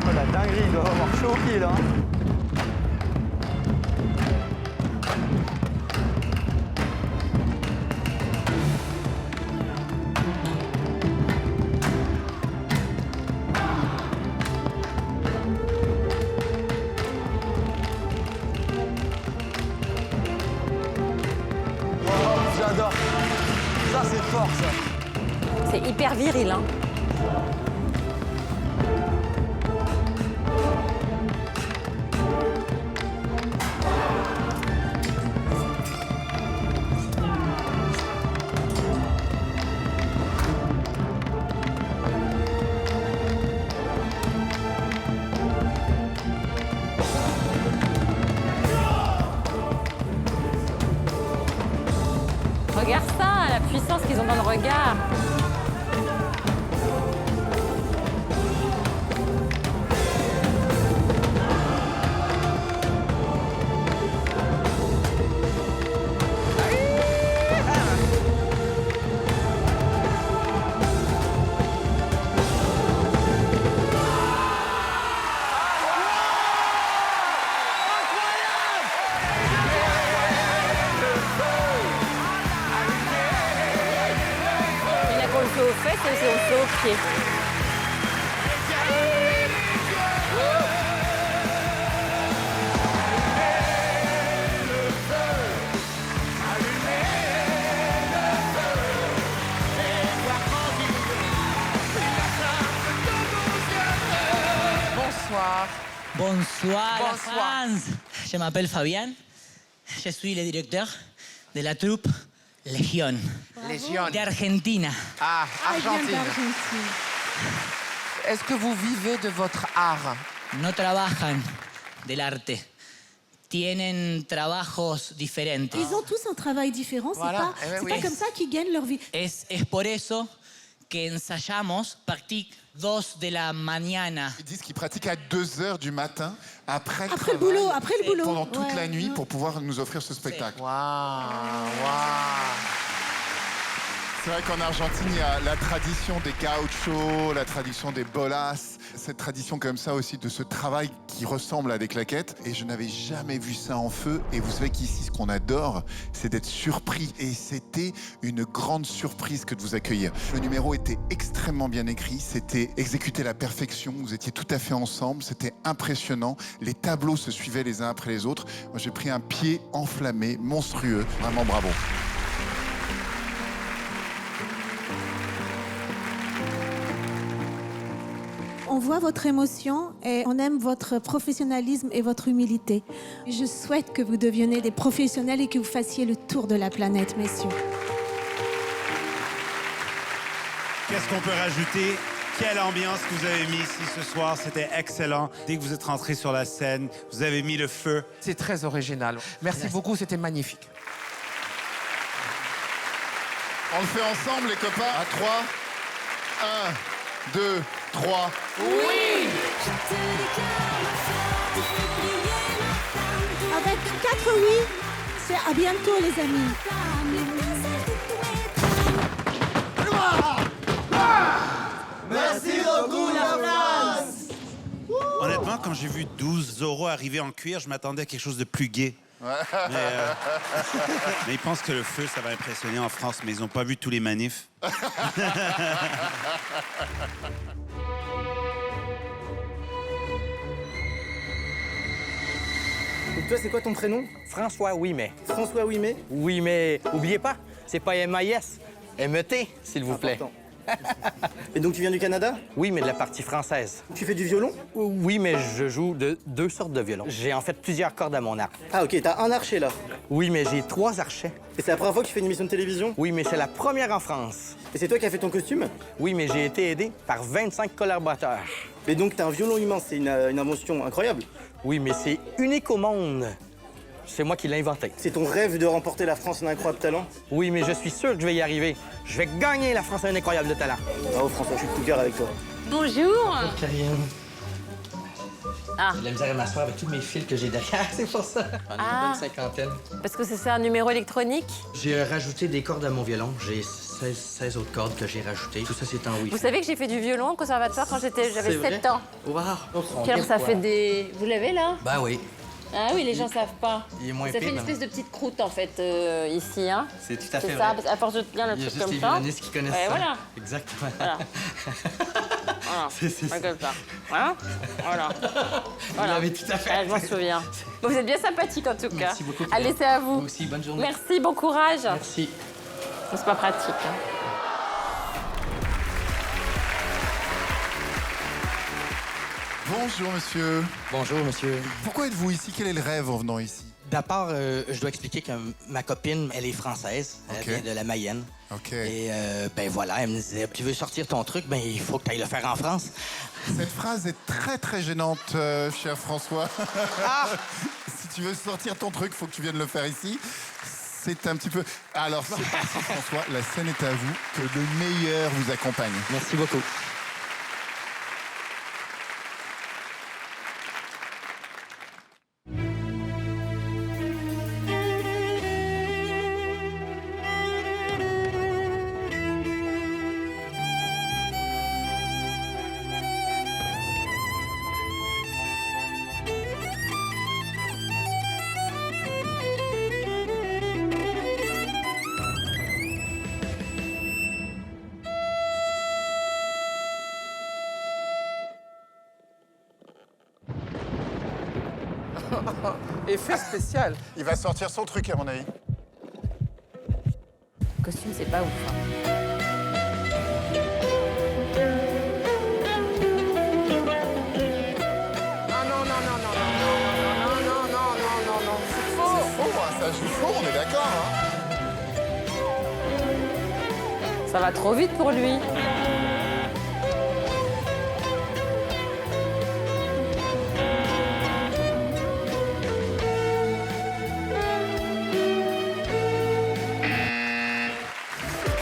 Oh la dinguerie, il doit avoir chaud au pied là. J'adore. Ça c'est fort ça. C'est hyper viril, hein. Regarde ça, la puissance qu'ils ont dans le regard. fesses ou c'est aux pieds? Bonsoir. Bonsoir, la Bonsoir. France. Je m'appelle Fabien. Je suis le directeur de la troupe Légion. Légion. D'Argentina. Ah, Ah, il vient Argentine. d'Argentine. Est-ce que vous vivez de votre art? No trabajan del arte. Tienen trabajos diferentes. Ils ont tous un travail différent. Voilà. C'est Eh pas, ben c'est oui. pas comme ça qu'ils gagnent leur vie. Es por eso que ensayamos partir 2 de la mañana. Ils disent qu'ils pratiquent à 2h du matin, après le Après le travail, boulot, après le boulot. pendant toute Ouais, la nuit, ouais. pour pouvoir nous offrir ce spectacle. Waouh. C'est vrai qu'en Argentine, il y a la tradition des gauchos, la tradition des bolas, cette tradition comme ça aussi de ce travail qui ressemble à des claquettes. Et je n'avais jamais vu ça en feu. Et vous savez qu'ici, ce qu'on adore, c'est d'être surpris. Et c'était une grande surprise que de vous accueillir. Le numéro était extrêmement bien écrit, c'était exécuté à la perfection. Vous étiez tout à fait ensemble, c'était impressionnant. Les tableaux se suivaient les uns après les autres. Moi, j'ai pris un pied enflammé, monstrueux. Vraiment bravo. On voit votre émotion et on aime votre professionnalisme et votre humilité. Je souhaite que vous deveniez des professionnels et que vous fassiez le tour de la planète, messieurs. Qu'est-ce qu'on peut rajouter? Quelle ambiance que vous avez mis ici ce soir. C'était excellent. Dès que vous êtes rentrés sur la scène, vous avez mis le feu. C'est très original. Merci beaucoup, c'était magnifique. On le fait ensemble, les copains, à 3. 1, 2, 3. Oui! Avec 4 oui, c'est à bientôt, les amis. Merci beaucoup, la France. Honnêtement, quand j'ai vu 12 Zorro arriver en cuir, je m'attendais à quelque chose de plus gai. Mais ils pensent que le feu, ça va impressionner en France, mais ils n'ont pas vu tous les manifs. Donc toi, c'est quoi ton prénom? François Ouimet. François Ouimet? Oui, mais oubliez pas, c'est pas M-I-S, M-E-T, s'il vous plaît. Important. Et donc tu viens du Canada? Oui, mais de la partie française. Tu fais du violon? Oui, mais je joue de 2 sortes de violon. J'ai en fait plusieurs cordes à mon arc. Ah ok, t'as un archer là. Oui, mais j'ai 3 archets. Et c'est la première fois que tu fais une émission de télévision? Oui, mais c'est la première en France. Et c'est toi qui as fait ton costume? Oui, mais j'ai été aidé par 25 collaborateurs. Et donc t'as un violon humain, c'est une invention incroyable. Oui, mais c'est unique au monde. C'est moi qui l'ai inventé. C'est ton rêve de remporter la France en incroyable talent? Oui, mais je suis sûr que je vais y arriver. Je vais gagner la France en incroyable de talent. Bravo François, je suis de tout cœur avec toi. Bonjour. Karine. Ah. J'ai de la misère à m'asseoir avec tous mes fils que j'ai derrière, c'est pour ça. On est Ah. une bonne cinquantaine. Parce que c'est un numéro électronique. J'ai rajouté des cordes à mon violon. J'ai 16 autres cordes que j'ai rajoutées. Tout ça, c'est en Wi-Fi. Vous savez que j'ai fait du violon au conservatoire quand j'avais C'est vrai? 7 ans. Wow! Quel ça fait des... Vous l'avez là? Bah oui. Ah oui, les gens savent pas. Il est moins Ça fait épais, une mais- espèce de petite croûte en fait ici, hein. C'est tout à fait C'est vrai. ça, parce qu'à force de tenir le Il y a truc juste comme les ça. violonistes qui connaissent Ouais, ça. voilà. Exactement. Voilà. Voilà. C'est Ouais, comme ça. Hein? Voilà. Voilà. l'avez tout à fait. Ouais, je m'en souviens. Bon, vous êtes bien sympathique en tout cas. Merci beaucoup, Allez, c'est à vous. Vous aussi, bonne journée. Merci, bon courage. Merci. C'est pas pratique. Hein. Bonjour, monsieur. Bonjour, monsieur. Pourquoi êtes-vous ici? Quel est le rêve en venant ici? D'abord, je dois expliquer que ma copine, elle est française. Elle vient de la Mayenne. OK. Et ben voilà, elle me disait, tu veux sortir ton truc, ben il faut que tu ailles le faire en France. Cette phrase est très, très gênante, cher François. Si tu veux sortir ton truc, faut que tu viennes le faire ici. C'est un petit peu... Alors, c'est parti, François. La scène est à vous. Que le meilleur vous accompagne. Merci beaucoup. Effet spécial. Il va sortir son truc, à mon avis. Le costume, c'est pas ouf. hein. Ah non, non, non, non, non, non, non, non, non, non, non, c'est faux. C'est faux, hein, ça joue faux, on est d'accord. Hein. Ça va trop vite pour lui.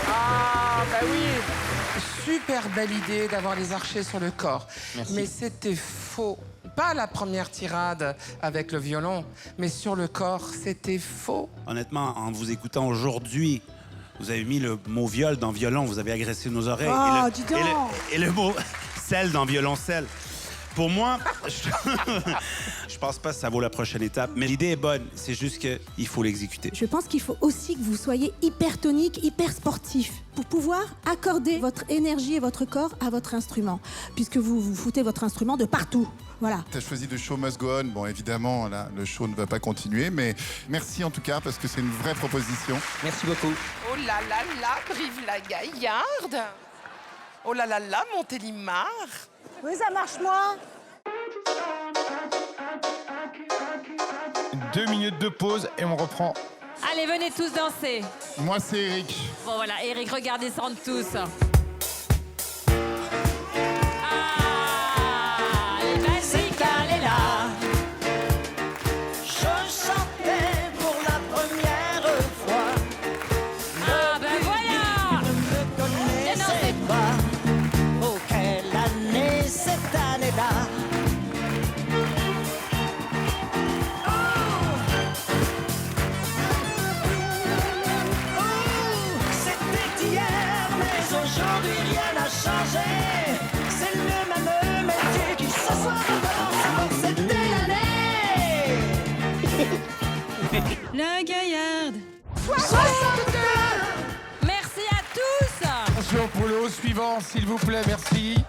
Ah, bah oui. Super belle idée d'avoir les archers sur le corps. Merci. Mais c'était faux. Pas la première tirade avec le violon, mais sur le corps, c'était faux. Honnêtement, en vous écoutant aujourd'hui, vous avez mis le mot viol dans violon, vous avez agressé nos oreilles. Ah, et dis donc! et le mot sel dans violoncelle. Pour moi, je pense pas que ça vaut la prochaine étape, mais l'idée est bonne. C'est juste qu'il faut l'exécuter. Je pense qu'il faut aussi que vous soyez hyper tonique, hyper sportif, pour pouvoir accorder votre énergie et votre corps à votre instrument, puisque vous foutez votre instrument de partout. Voilà. Tu as choisi The Show Must Go On. Bon, évidemment, là, le show ne va pas continuer, mais merci en tout cas, parce que c'est une vraie proposition. Merci beaucoup. Oh là là là, Brive-la-Gaillarde. Oh là là là, Montélimar. Oui, ça marche moins. 2 minutes de pause et on reprend. Allez, venez tous danser. Moi, c'est Eric. Bon, voilà, Eric, regardez, descendre tous. La Gaillarde. 62. Merci à tous. Attention pour le haut suivant, s'il vous plaît, merci.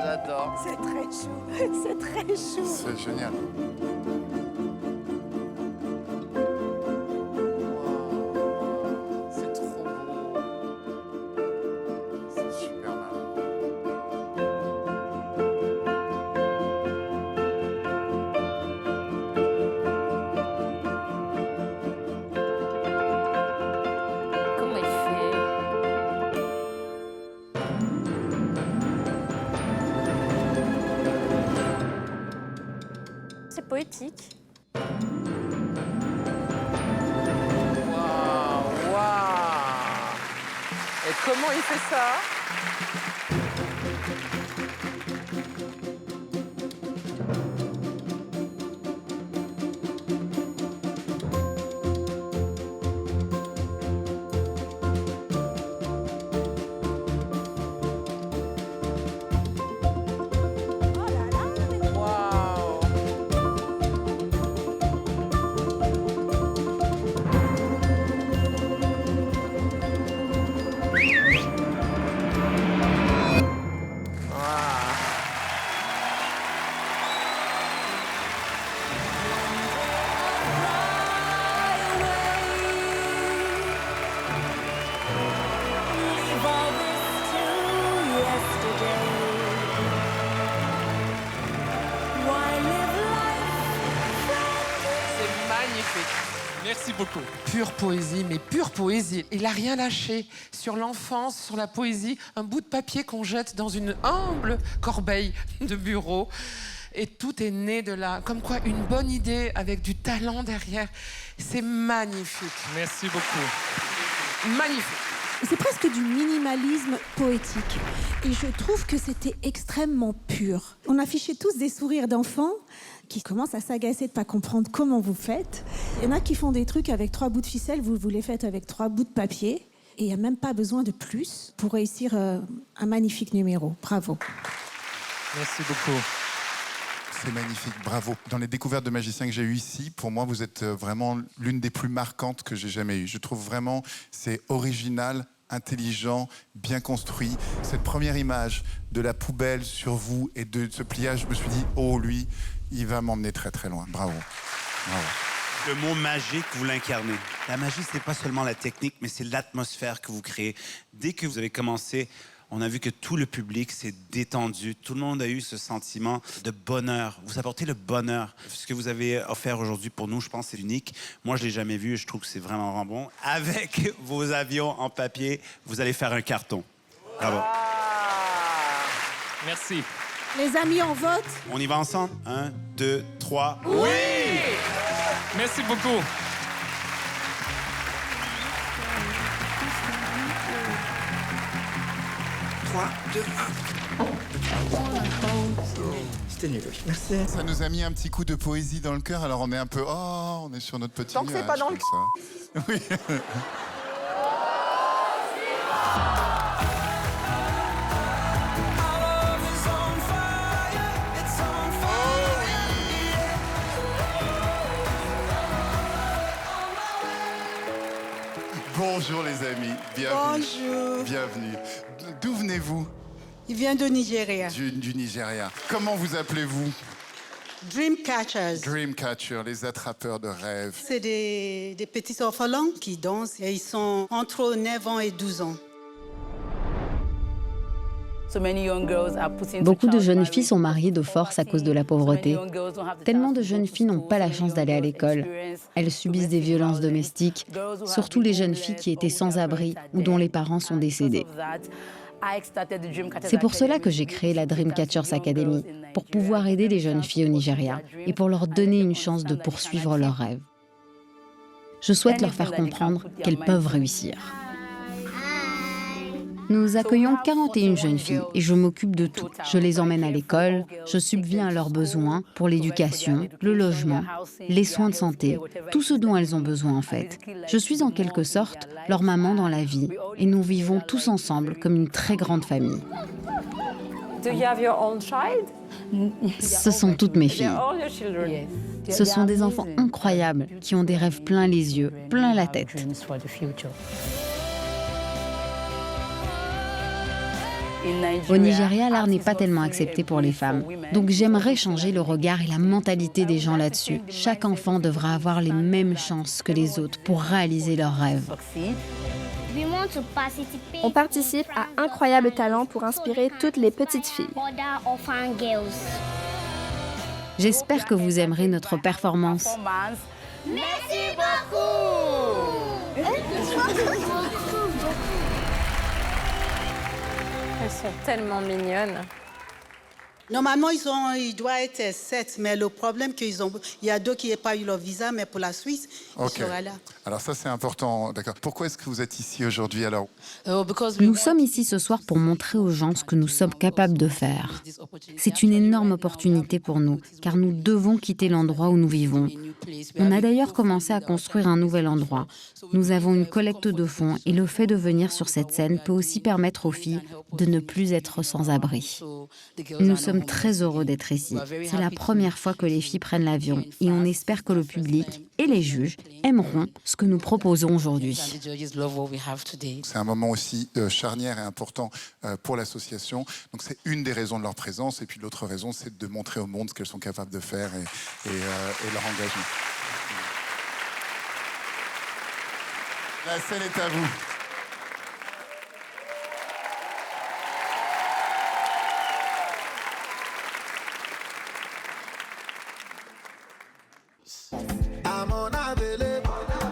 J'adore. C'est très chou. C'est très chou. C'est génial. C'est trop beau. C'est super mal. Comment il fait? C'est poétique. Waouh, waouh. Et comment il fait ça? Waouh. Merci beaucoup. Pure poésie, mais pure poésie. Il a rien lâché sur l'enfance, sur la poésie. Un bout de papier qu'on jette dans une humble corbeille de bureau. Et tout est né de là. Comme quoi, une bonne idée avec du talent derrière. C'est magnifique. Merci beaucoup. Magnifique. C'est presque du minimalisme poétique. Et je trouve que c'était extrêmement pur. On affichait tous des sourires d'enfants qui commencent à s'agacer de ne pas comprendre comment vous faites. Il y en a qui font des trucs avec 3 bouts de ficelle, vous les faites avec 3 bouts de papier. Et il n'y a même pas besoin de plus pour réussir un magnifique numéro. Bravo. Merci beaucoup. C'est magnifique, bravo. Dans les découvertes de magiciens que j'ai eues ici, pour moi, vous êtes vraiment l'une des plus marquantes que j'ai jamais eues. Je trouve vraiment, c'est original, intelligent, bien construit. Cette première image de la poubelle sur vous et de ce pliage, je me suis dit, oh, lui, il va m'emmener très très loin. Bravo. Bravo. Le mot magique, vous l'incarnez. La magie, c'est pas seulement la technique, mais c'est l'atmosphère que vous créez. Dès que vous avez commencé, on a vu que tout le public s'est détendu. Tout le monde a eu ce sentiment de bonheur. Vous apportez le bonheur. Ce que vous avez offert aujourd'hui pour nous, je pense, c'est unique. Moi, je l'ai jamais vu et je trouve que c'est vraiment bon. Avec vos avions en papier, vous allez faire un carton. Bravo. Merci. Les amis, on vote. On y va ensemble? 1, 2, 3. Oui! Merci beaucoup. C'était nul, oui. Merci. Ça nous a mis un petit coup de poésie dans le cœur, alors on est un peu... Oh, on est sur notre petit Tant que c'est pas dans le ça. Oui. Bonjour les amis, bienvenue. Bonjour. Bienvenue. D'où venez-vous? Il vient de Nigeria. Du Nigeria. Comment vous appelez-vous? Dreamcatchers. Dreamcatchers, les attrapeurs de rêves. C'est des petits orphelins qui dansent et ils sont entre 9 ans et 12 ans. Beaucoup de jeunes filles sont mariées de force à cause de la pauvreté. Tellement de jeunes filles n'ont pas la chance d'aller à l'école. Elles subissent des violences domestiques, surtout les jeunes filles qui étaient sans abri ou dont les parents sont décédés. C'est pour cela que j'ai créé la Dreamcatchers Academy, pour pouvoir aider les jeunes filles au Nigeria et pour leur donner une chance de poursuivre leurs rêves. Je souhaite leur faire comprendre qu'elles peuvent réussir. Nous accueillons 41 jeunes filles et je m'occupe de tout. Je les emmène à l'école, je subviens à leurs besoins pour l'éducation, le logement, les soins de santé, tout ce dont elles ont besoin en fait. Je suis en quelque sorte leur maman dans la vie et nous vivons tous ensemble comme une très grande famille. Ce sont toutes mes filles. Ce sont des enfants incroyables qui ont des rêves plein les yeux, plein la tête. Au Nigeria, l'art n'est pas tellement accepté pour les femmes. Donc j'aimerais changer le regard et la mentalité des gens là-dessus. Chaque enfant devra avoir les mêmes chances que les autres pour réaliser leurs rêves. On participe à Incroyable Talent pour inspirer toutes les petites filles. J'espère que vous aimerez notre performance. Merci beaucoup! Elles sont tellement mignonnes. Normalement, ils doivent être 7, mais le problème qu'il y a 2 qui n'ont pas eu leur visa, mais pour la Suisse, ils seraient là. Alors ça, c'est important, d'accord. Pourquoi est-ce que vous êtes ici aujourd'hui alors? Nous sommes ici ce soir pour montrer aux gens ce que nous sommes capables de faire. C'est une énorme opportunité pour nous, car nous devons quitter l'endroit où nous vivons. On a d'ailleurs commencé à construire un nouvel endroit. Nous avons une collecte de fonds et le fait de venir sur cette scène peut aussi permettre aux filles de ne plus être sans abri. Nous sommes très heureux d'être ici. C'est la première fois que les filles prennent l'avion et on espère que le public et les juges aimeront ce que nous proposons aujourd'hui. C'est un moment aussi charnière et important pour l'association. Donc c'est une des raisons de leur présence. Et puis l'autre raison, c'est de montrer au monde ce qu'elles sont capables de faire et leur engagement. La scène est à vous. I'm unavailable.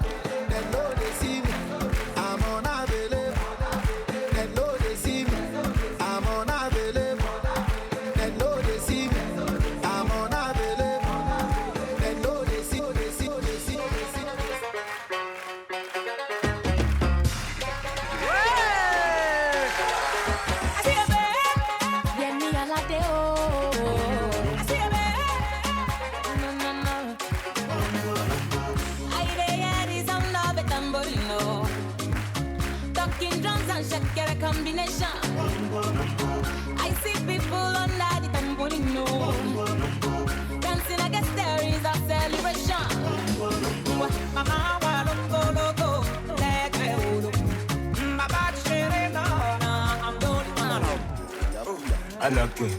I like it.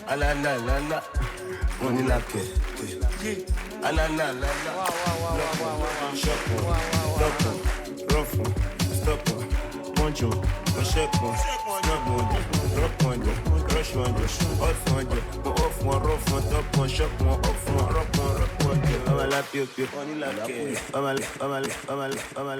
Ah la la la la. On est là que. Ah la la la la. Rough one, stop one, punch one, shake one, snap one, drop one, rush one, off one, off one, rough one, top one, shock one, off one, rock one. I'm a lap you, on the lap. I'm a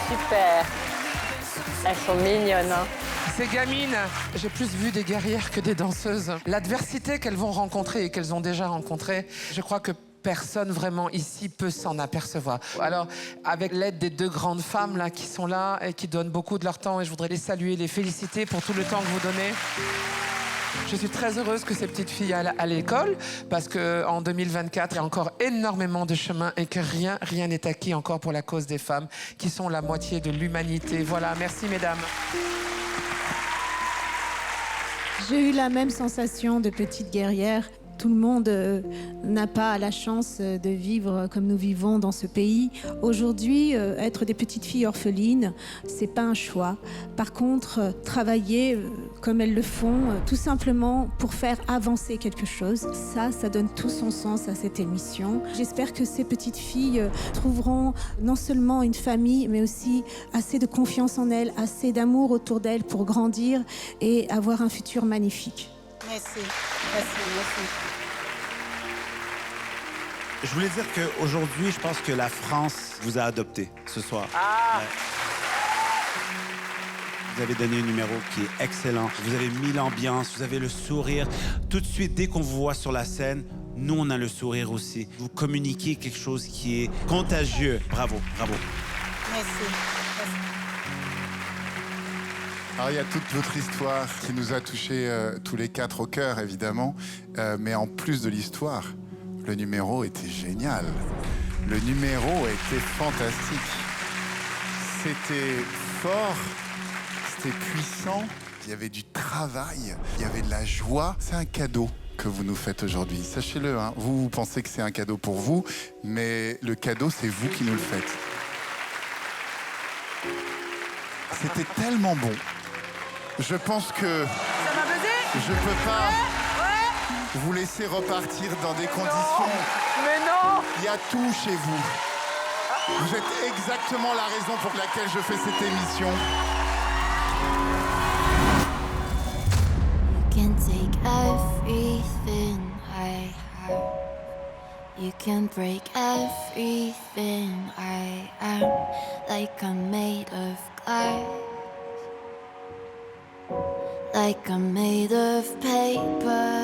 Super. Elles sont mignonnes. Hein. Ces gamines, j'ai plus vu des guerrières que des danseuses. L'adversité qu'elles vont rencontrer et qu'elles ont déjà rencontrée, je crois que personne vraiment ici peut s'en apercevoir. Alors, avec l'aide des deux grandes femmes là, qui sont là et qui donnent beaucoup de leur temps, et je voudrais les saluer, les féliciter pour tout le temps que vous donnez. Je suis très heureuse que ces petites filles aillent à l'école parce qu'en 2024, il y a encore énormément de chemin et que rien n'est acquis encore pour la cause des femmes qui sont la moitié de l'humanité. Voilà, merci mesdames. J'ai eu la même sensation de petite guerrière. Tout le monde n'a pas la chance de vivre comme nous vivons dans ce pays. Aujourd'hui, être des petites filles orphelines, c'est pas un choix. Par contre, travailler comme elles le font, tout simplement pour faire avancer quelque chose, ça donne tout son sens à cette émission. J'espère que ces petites filles trouveront non seulement une famille, mais aussi assez de confiance en elles, assez d'amour autour d'elles pour grandir et avoir un futur magnifique. Merci. Je voulais dire qu'aujourd'hui, je pense que la France vous a adopté ce soir. Ah. Ouais. Vous avez donné un numéro qui est excellent. Vous avez mis l'ambiance, vous avez le sourire. Tout de suite, dès qu'on vous voit sur la scène, nous, on a le sourire aussi. Vous communiquez quelque chose qui est contagieux. Bravo, bravo. Merci. Alors, il y a toute votre histoire qui nous a touchés tous les quatre au cœur, évidemment. Mais en plus de l'histoire, le numéro était génial. Le numéro était fantastique. C'était fort, c'était puissant. Il y avait du travail, il y avait de la joie. C'est un cadeau que vous nous faites aujourd'hui. Sachez-le, hein, vous pensez que c'est un cadeau pour vous, mais le cadeau, c'est vous qui nous le faites. C'était tellement bon. Je pense que je peux pas vous laisser repartir dans des conditions. Mais non! Il y a tout chez vous. Vous êtes exactement la raison pour laquelle je fais cette émission. You can take everything I have. You can break everything I am. Like I'm made of glass. Like I'm made of paper.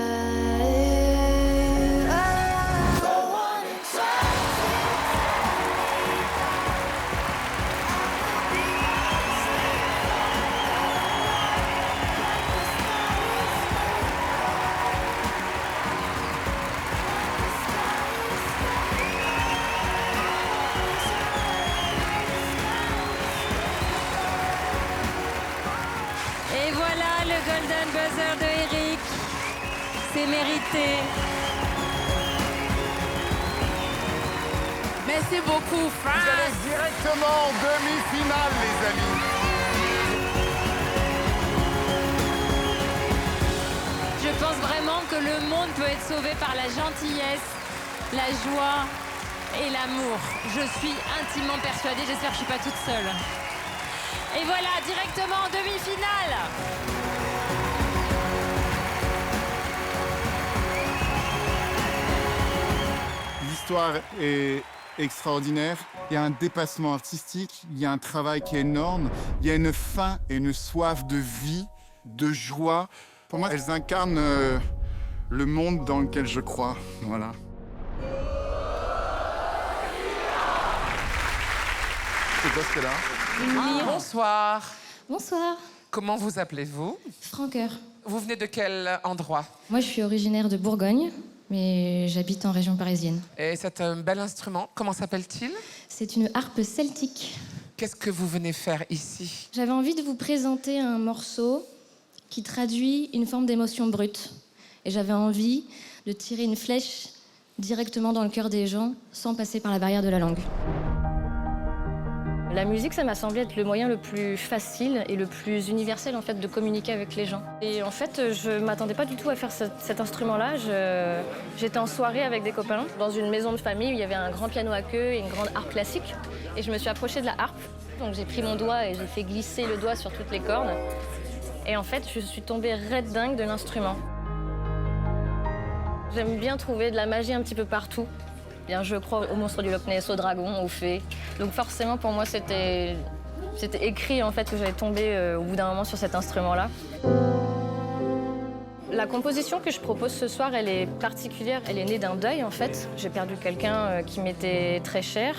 Et voilà le Golden Buzzer de Eric. C'est mérité. Merci beaucoup, Vous France. allez directement en demi-finale, les amis. Je pense vraiment que le monde peut être sauvé par la gentillesse, la joie et l'amour. Je suis intimement persuadée, j'espère que je ne suis pas toute seule. Et voilà, directement en demi-finale. L'histoire est extraordinaire. Il y a un dépassement artistique, il y a un travail qui est énorme, il y a une faim et une soif de vie, de joie. Pour moi, elles incarnent le monde dans lequel je crois. Voilà. C'est quoi ce qu'elle a? Bonsoir. Bonsoir. Comment vous appelez-vous? Francoeur. Vous venez de quel endroit? Moi, je suis originaire de Bourgogne, mais j'habite en région parisienne. Et c'est un bel instrument. Comment s'appelle-t-il? C'est une harpe celtique. Qu'est-ce que vous venez faire ici? J'avais envie de vous présenter un morceau qui traduit une forme d'émotion brute. Et j'avais envie de tirer une flèche directement dans le cœur des gens, sans passer par la barrière de la langue. La musique, ça m'a semblé être le moyen le plus facile et le plus universel en fait de communiquer avec les gens. Et en fait, je m'attendais pas du tout à faire cet instrument-là. J'étais en soirée avec des copains dans une maison de famille où il y avait un grand piano à queue et une grande harpe classique. Et je me suis approchée de la harpe. Donc j'ai pris mon doigt et j'ai fait glisser le doigt sur toutes les cordes. Et en fait, je suis tombée raide dingue de l'instrument. J'aime bien trouver de la magie un petit peu partout. Bien, je crois aux monstres du Loch Ness, aux dragons, aux fées. Donc forcément, pour moi, c'était écrit en fait que j'allais tomber au bout d'un moment sur cet instrument-là. La composition que je propose ce soir, elle est particulière. Elle est née d'un deuil en fait. J'ai perdu quelqu'un qui m'était très cher.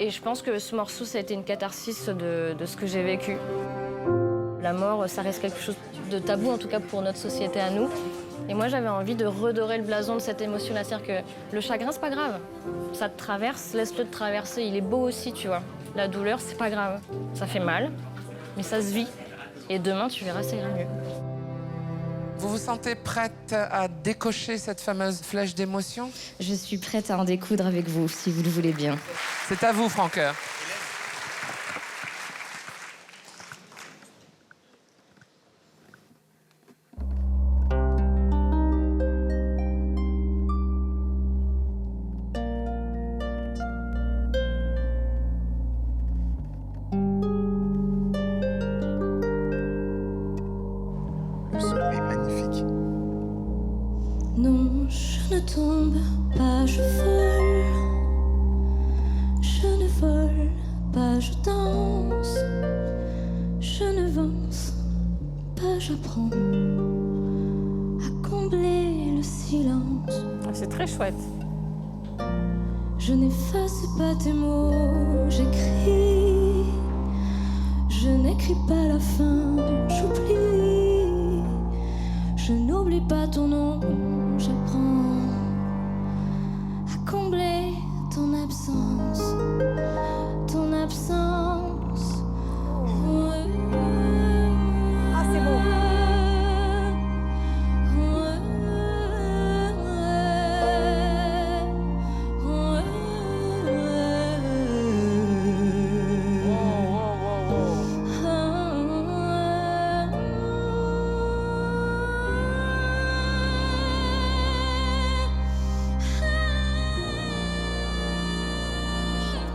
Et je pense que ce morceau, ça a été une catharsis de ce que j'ai vécu. La mort, ça reste quelque chose de tabou, en tout cas pour notre société à nous. Et moi, j'avais envie de redorer le blason de cette émotion-là. C'est-à-dire que le chagrin, c'est pas grave. Ça te traverse, laisse-le te traverser. Il est beau aussi, tu vois. La douleur, c'est pas grave. Ça fait mal, mais ça se vit. Et demain, tu verras, ça ira mieux. Vous vous sentez prête à décocher cette fameuse flèche d'émotion? Je suis prête à en découdre avec vous, si vous le voulez bien. C'est à vous, Francoeur. Non, je ne tombe pas, je vole. Je ne vole pas, je danse. Je n'avance pas, j'apprends à combler le silence. C'est très chouette. Je n'efface pas tes mots, j'écris. Je n'écris pas la fin, j'oublie. Je n'oublie pas ton nom, j'apprends à combler ton absence, ton absence. Ah, c'est beau.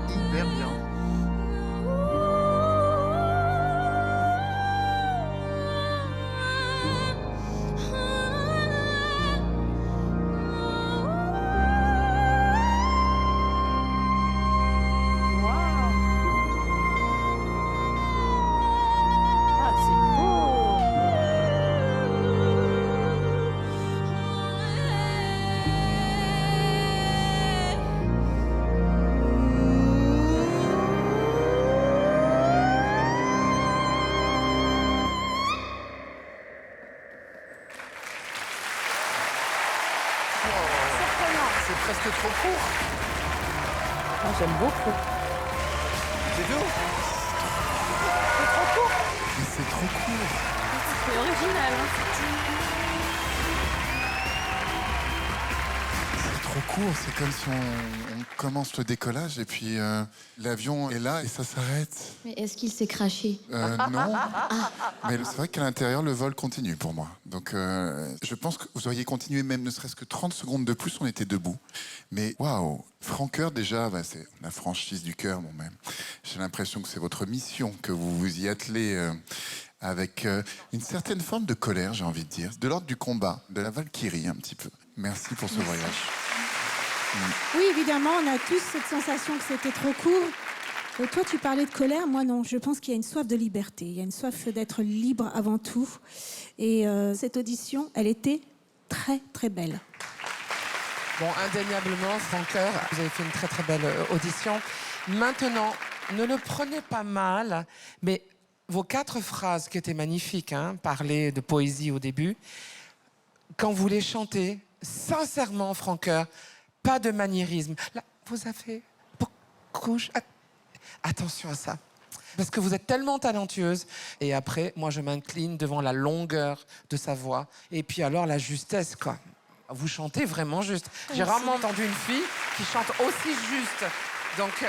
Hyper bien. Ah, c'est beau. C'est presque trop court. Ah, j'aime beaucoup. C'est tout. C'est trop court. Mais c'est trop court. C'est original. C'est trop court. C'est comme si on commence le décollage et puis l'avion est là et ça s'arrête. Mais est-ce qu'il s'est craché? Non. Mais c'est vrai qu'à l'intérieur, le vol continue pour moi. Donc, je pense que vous auriez continué même ne serait-ce que 30 secondes de plus, on était debout. Mais waouh, Francoeur, déjà, bah, c'est la franchise du cœur, bon, même. J'ai l'impression que c'est votre mission, que vous vous y attelez avec une certaine forme de colère, j'ai envie de dire, de l'ordre du combat, de la Valkyrie un petit peu. Merci pour ce voyage. Oui, évidemment, on a tous cette sensation que c'était trop court. Et toi, tu parlais de colère, moi non. Je pense qu'il y a une soif de liberté. Il y a une soif d'être libre avant tout. Et cette audition, elle était très, très belle. Bon, indéniablement, Francoeur, vous avez fait une très très belle audition. Maintenant, ne le prenez pas mal, mais vos 4 phrases qui étaient magnifiques, hein, parler de poésie au début, quand vous les chantez, sincèrement, Francoeur, pas de maniérisme. Là, vous avez beaucoup... Attention à ça. Parce que vous êtes tellement talentueuse. Et après, moi, je m'incline devant la longueur de sa voix. Et puis alors, la justesse, quoi. Vous chantez vraiment juste. J'ai rarement entendu une fille qui chante aussi juste. Donc,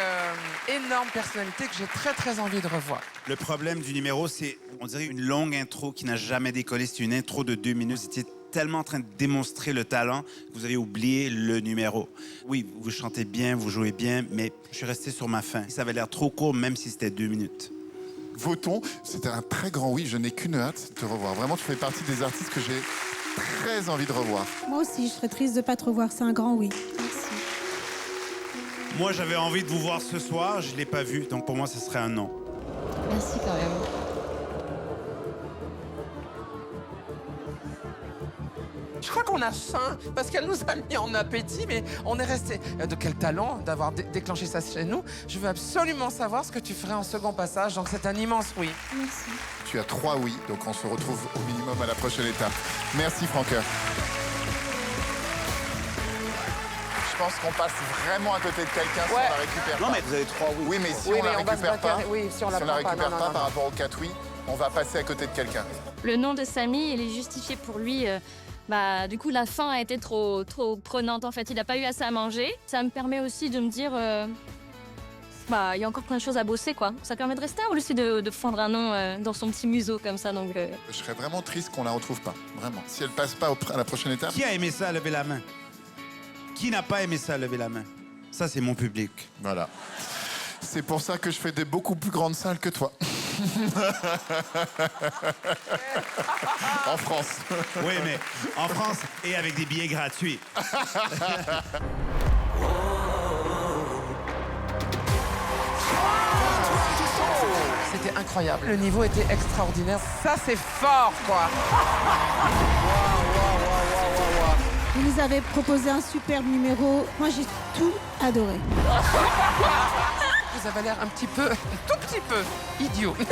énorme personnalité que j'ai très, très envie de revoir. Le problème du numéro, c'est, on dirait, une longue intro qui n'a jamais décollé. C'est une intro de 2 minutes. C'était tellement en train de démontrer le talent que vous avez oublié le numéro. Oui, vous chantez bien, vous jouez bien, mais je suis resté sur ma faim. Ça avait l'air trop court, même si c'était 2 minutes. Votons, c'était un très grand oui. Je n'ai qu'une hâte de te revoir. Vraiment, tu fais partie des artistes que j'ai très envie de revoir. Moi aussi, je serais triste de ne pas te revoir. C'est un grand oui. Merci. Moi, j'avais envie de vous voir ce soir. Je ne l'ai pas vu, donc pour moi, ce serait un non. Merci quand même. Je crois qu'on a faim, parce qu'elle nous a mis en appétit, mais on est resté... De quel talent d'avoir déclenché ça chez nous. Je veux absolument savoir ce que tu ferais en second passage, donc c'est un immense oui. Merci. Tu as 3 oui, donc on se retrouve au minimum à la prochaine étape. Merci, Francoeur. Je pense qu'on passe vraiment à côté de quelqu'un si on la récupère pas. Non, mais vous avez 3 oui. Oui, mais si Oui, on la mais on va se récupère pas, battre. Oui, si on la prend pas, récupère non, pas non, par non. rapport aux 4 oui, on va passer à côté de quelqu'un. Le nom de Samy, il est justifié pour lui. Du coup, la faim a été trop prenante, en fait. Il n'a pas eu assez à manger. Ça me permet aussi de me dire... il y a encore plein de choses à bosser, quoi. Ça permet de rester au lieu de fendre un nom dans son petit museau, comme ça, donc... Je serais vraiment triste qu'on la retrouve pas, vraiment. Si elle passe pas à la prochaine étape... Qui a aimé ça, lever la main? Qui n'a pas aimé ça, lever la main? Ça, c'est mon public. Voilà. C'est pour ça que je fais des beaucoup plus grandes salles que toi. En France. Oui, mais en France et avec des billets gratuits. C'était incroyable. Le niveau était extraordinaire. Ça, c'est fort, quoi. Vous nous avez proposé un superbe numéro. Moi, j'ai tout adoré. Vous avez l'air un petit peu, tout petit peu, idiot. J'ai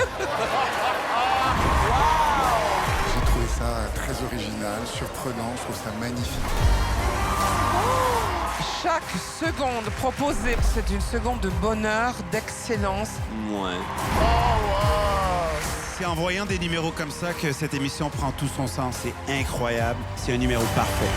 trouvé ça très original, surprenant, je trouve ça magnifique. Chaque seconde proposée, c'est une seconde de bonheur, d'excellence. Ouais. C'est en voyant des numéros comme ça que cette émission prend tout son sens. C'est incroyable. C'est un numéro parfait.